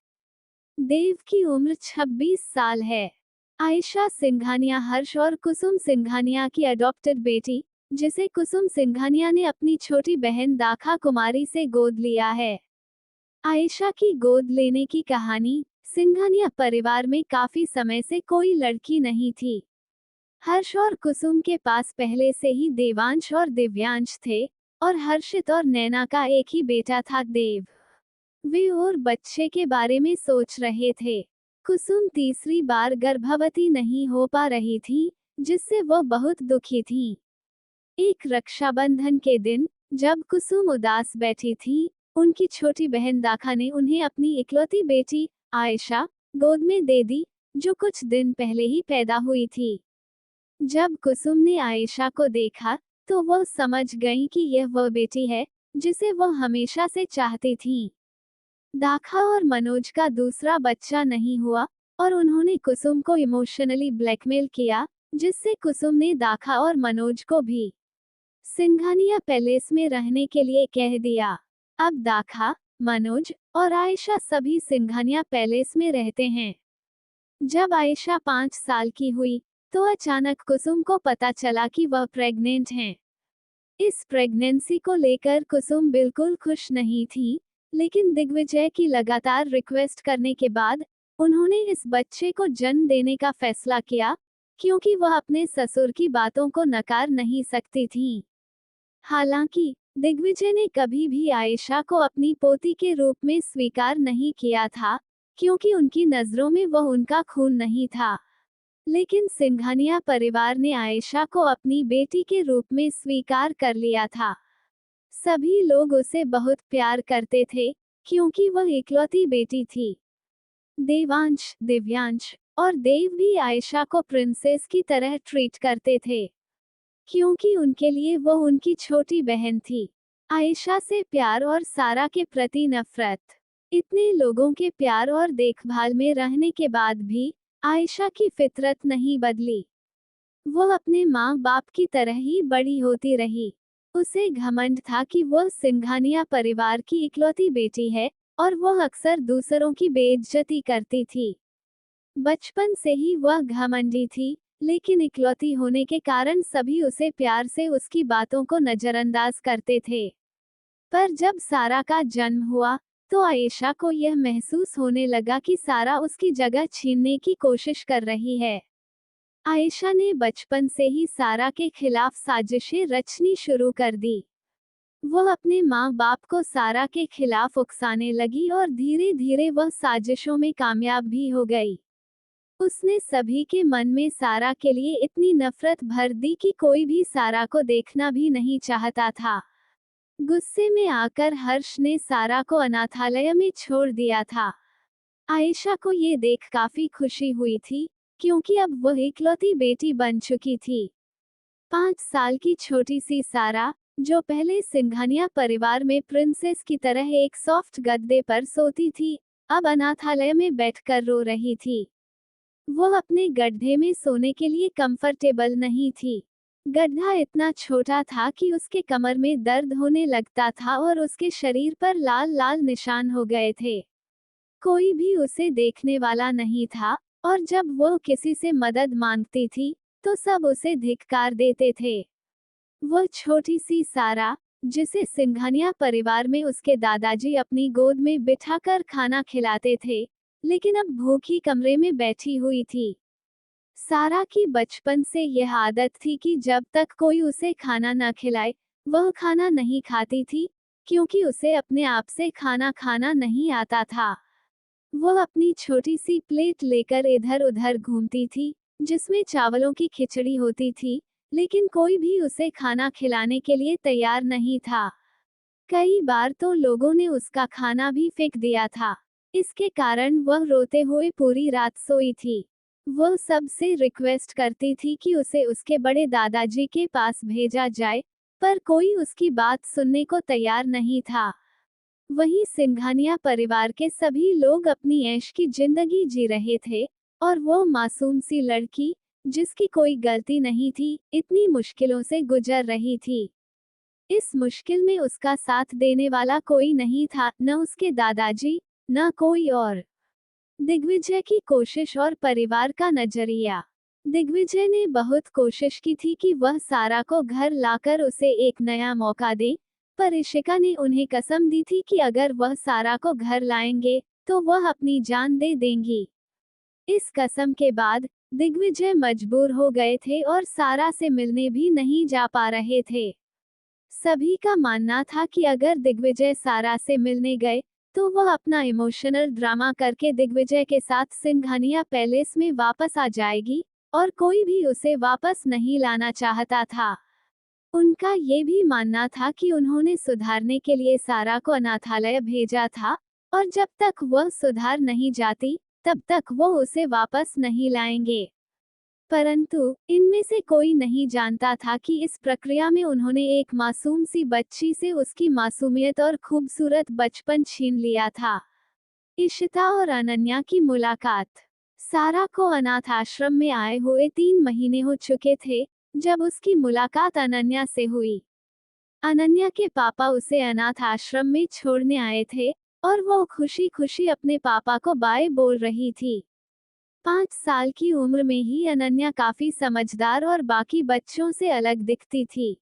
देव की उम्र 26 साल है। आयशा सिंघानिया हर्ष और कुसुम सिंघानिया की अडॉप्टेड बेटी, जिसे कुसुम सिंघानिया ने अपनी छोटी बहन दाखा कुमारी से गोद लिया है। आयशा की गोद लेने की कहानी। सिंघानिया परिवार में काफी समय से कोई लड़की नहीं थी। हर्ष और कुसुम के पास पहले से ही देवांश और दिव्यांश थे, और हर्षित और नैना का एक ही बेटा था, देव। वे और बच्चे के बारे में सोच रहे थे। कुसुम तीसरी बार गर्भवती नहीं हो पा रही थी, जिससे वह बहुत दुखी थी। एक रक्षाबंधन के दिन, जब कुसुम उदास बैठी थी, उनकी छोटी बहन दाखा ने उन्हें अपनी इकलौती बेटी आयशा गोद में दे दी, जो कुछ दिन पहले ही पैदा हुई थी। जब कुसुम ने आयशा को देखा, तो वह समझ गई कि यह वह बेटी है जिसे वह हमेशा से चाहती थी। दाखा और मनोज का दूसरा बच्चा नहीं हुआ, और उन्होंने कुसुम को इमोशनली ब्लैकमेल किया, जिससे कुसुम ने दाखा और मनोज को भी सिंघानिया पैलेस में रहने के लिए कह दिया। अब दाखा, मनोज और आयशा सभी सिंघानिया पैलेस में रहते हैं। जब आयशा 5 साल की हुई, तो अचानक कुसुम को पता चला कि वह प्रेग्नेंट हैं। इस प्रेगनेंसी को लेकर कुसुम बिल्कुल खुश नहीं थी, लेकिन दिग्विजय की लगातार रिक्वेस्ट करने के बाद उन्होंने इस बच्चे को जन्म देने का फैसला किया, क्योंकि वह अपने ससुर की बातों को नकार नहीं सकती थी। हालांकि दिग्विजय ने कभी भी आयशा को अपनी पोती के रूप में स्वीकार नहीं किया था, क्योंकि उनकी नजरों में वह उनका खून नहीं था। लेकिन सिंघानिया परिवार ने आयशा को अपनी बेटी के रूप में स्वीकार कर लिया था। सभी लोग उसे बहुत प्यार करते थे, क्योंकि वह इकलौती बेटी थी। देवांश, दिव्यांश और देव भी आयशा को प्रिंसेस की तरह ट्रीट करते थे, क्योंकि उनके लिए वो उनकी छोटी बहन थी। आयशा से प्यार और सारा के प्रति नफरत। इतने लोगों के प्यार और देखभाल में रहने के बाद भी आयशा की फितरत नहीं बदली। वो अपने माँ बाप की तरह ही बड़ी होती रही। उसे घमंड था कि वह सिंघानिया परिवार की इकलौती बेटी है, और वह अक्सर दूसरों की बेइज्जती करती थी। बचपन से ही वह घमंडी थी, लेकिन इकलौती होने के कारण सभी उसे प्यार से उसकी बातों को नजरअंदाज करते थे। पर जब सारा का जन्म हुआ, तो आयशा को यह महसूस होने लगा कि सारा उसकी जगह छीनने की कोशिश कर रही है। आयशा ने बचपन से ही सारा के खिलाफ साजिशें रचनी शुरू कर दी। वह अपने माँ बाप को सारा के खिलाफ उकसाने लगी और धीरे धीरे वह साजिशों में कामयाब भी हो गई। उसने सभी के मन में सारा के लिए इतनी नफरत भर दी कि कोई भी सारा को देखना भी नहीं चाहता था। गुस्से में आकर हर्ष ने सारा को अनाथालय में छोड़ दिया था। आयशा को ये देख काफी खुशी हुई थी, क्योंकि अब वह इकलौती बेटी बन चुकी थी। 5 साल की छोटी सी सारा, जो पहले सिंघानिया परिवार में प्रिंसेस की तरह एक सॉफ्ट गद्दे पर सोती थी, अब अनाथालय में बैठकर रो रही थी। वो अपने गड्ढे में सोने के लिए कंफर्टेबल नहीं थी। गड्ढा इतना छोटा था कि उसके कमर में दर्द होने लगता था और उसके शरीर पर लाल लाल निशान हो गए थे। कोई भी उसे देखने वाला नहीं था, और जब वो किसी से मदद मांगती थी, तो सब उसे धिक्कार देते थे। वो छोटी सी सारा, जिसे सिंघानिया परिवार में उसके दादाजी अपनी गोद में बिठाकर खाना खिलाते थे, लेकिन अब भूखी कमरे में बैठी हुई थी। सारा की बचपन से यह आदत थी कि जब तक कोई उसे खाना न खिलाए, वह खाना नहीं खाती थी, क्योंकि उसे अपने आप से खाना खाना नहीं आता था। वह अपनी छोटी सी प्लेट लेकर इधर उधर घूमती थी, जिसमें चावलों की खिचड़ी होती थी, लेकिन कोई भी उसे खाना खिलाने के लिए तैयार नहीं था। कई बार तो लोगों ने उसका खाना भी फेंक दिया था। इसके कारण वह रोते हुए पूरी रात सोई थी। वह सबसे रिक्वेस्ट करती थी कि उसे उसके बड़े दादाजी के पास भेजा जाए, पर कोई उसकी बात सुनने को तैयार नहीं था। वहीं सिंघानिया परिवार के सभी लोग अपनी ऐश की जिंदगी जी रहे थे, और वो मासूम सी लड़की, जिसकी कोई गलती नहीं थी, इतनी मुश्किलों से गुजर रही थी। इस मुश्किल में उसका साथ देने वाला कोई नहीं था, न उसके दादाजी, न कोई और। दिग्विजय की कोशिश और परिवार का नजरिया। दिग्विजय ने बहुत कोशिश की थी कि वह सारा को घर लाकर उसे एक नया मौका दे, पर इशिका ने उन्हें कसम दी थी कि अगर वह सारा को घर लाएंगे, तो वह अपनी जान दे देंगी। इस कसम के बाद दिग्विजय मजबूर हो गए थे और सारा से मिलने भी नहीं जा पा रहे थे। सभी का मानना था कि अगर दिग्विजय सारा से मिलने गए, तो वह अपना इमोशनल ड्रामा करके दिग्विजय के साथ सिंघानिया पैलेस में वापस आ जाएगी, और कोई भी उसे वापस नहीं लाना चाहता था। उनका ये भी मानना था कि उन्होंने सुधारने के लिए सारा को अनाथालय भेजा था, और जब तक वह सुधार नहीं जाती, तब तक वो उसे वापस नहीं लाएंगे। परंतु इनमें से कोई नहीं जानता था कि इस प्रक्रिया में उन्होंने एक मासूम सी बच्ची से उसकी मासूमियत और खूबसूरत बचपन छीन लिया था। इशिता और अनन्या की मुलाकात। सारा को अनाथ आश्रम में आए हुए 3 महीने हो चुके थे, जब उसकी मुलाकात अनन्या से हुई। अनन्या के पापा उसे अनाथ आश्रम में छोड़ने आए थे, और वो खुशी खुशी अपने पापा को बाय बोल रही थी। 5 साल की उम्र में ही अनन्या काफी समझदार और बाकी बच्चों से अलग दिखती थी।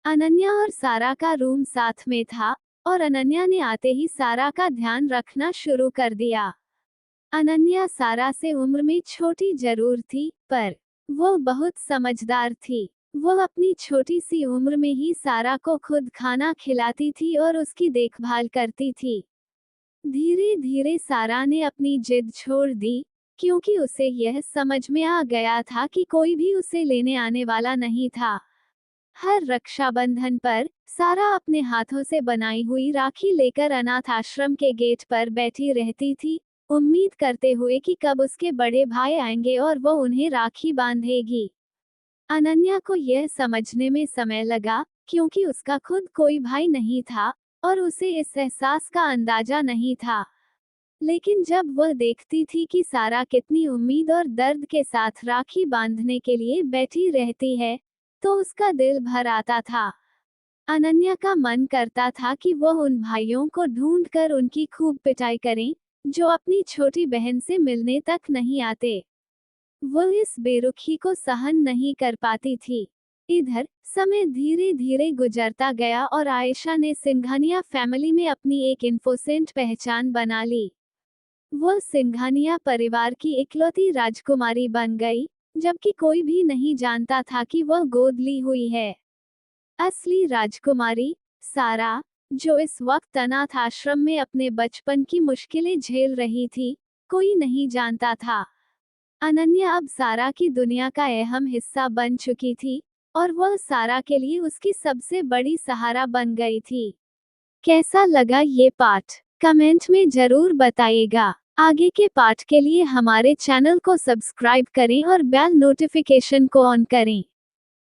अनन्या और सारा का रूम साथ में था, और अनन्या ने आते ही सारा का ध्यान रखना शुरू कर दिया। अनन्या सारा से उम्र में छोटी जरूर थी, पर वो बहुत समझदार थी। वो अपनी छोटी सी उम्र में ही सारा को खुद खाना खिलाती थी और उसकी देखभाल करती थी। धीरे धीरे सारा ने अपनी जिद छोड़ दी, क्योंकि उसे यह समझ में आ गया था कि कोई भी उसे लेने आने वाला नहीं था। हर रक्षाबंधन पर सारा अपने हाथों से बनाई हुई राखी लेकर अनाथ आश्रम के गेट पर बैठी रहती थी, उम्मीद करते हुए कि कब उसके बड़े भाई आएंगे और वो उन्हें राखी बांधेगी। अनन्या को यह समझने में समय लगा, क्योंकि उसका खुद कोई भाई नहीं था और उसे इस एहसास का अंदाजा नहीं था। लेकिन जब वह देखती थी कि सारा कितनी उम्मीद और दर्द के साथ राखी बांधने के लिए बैठी रहती है, तो उसका दिल भर आता था। अनन्या का मन करता था कि वह उन भाइयों को ढूंढकर उनकी खूब पिटाई करें, जो अपनी छोटी बहन से मिलने तक नहीं आते। वह इस बेरुखी को सहन नहीं कर पाती थी। इधर समय धीरे धीरे गुजरता गया और आयशा ने सिंघानिया फैमिली में अपनी एक इन्फोसेंट पहचान बना ली। वह सिंघानिया परिवार की इकलौती राजकुमारी बन गई, जबकि कोई भी नहीं जानता था कि वह गोद ली हुई है। असली राजकुमारी सारा, जो इस वक्त अनाथ आश्रम में अपने बचपन की मुश्किलें झेल रही थी, कोई नहीं जानता था। अनन्या अब सारा की दुनिया का अहम हिस्सा बन चुकी थी और वह सारा के लिए उसकी सबसे बड़ी सहारा बन गई थी। कैसा लगा ये पाठ? कमेंट में जरूर बताइएगा। आगे के पाठ के लिए हमारे चैनल को सब्सक्राइब करें और बेल नोटिफिकेशन को ऑन करें।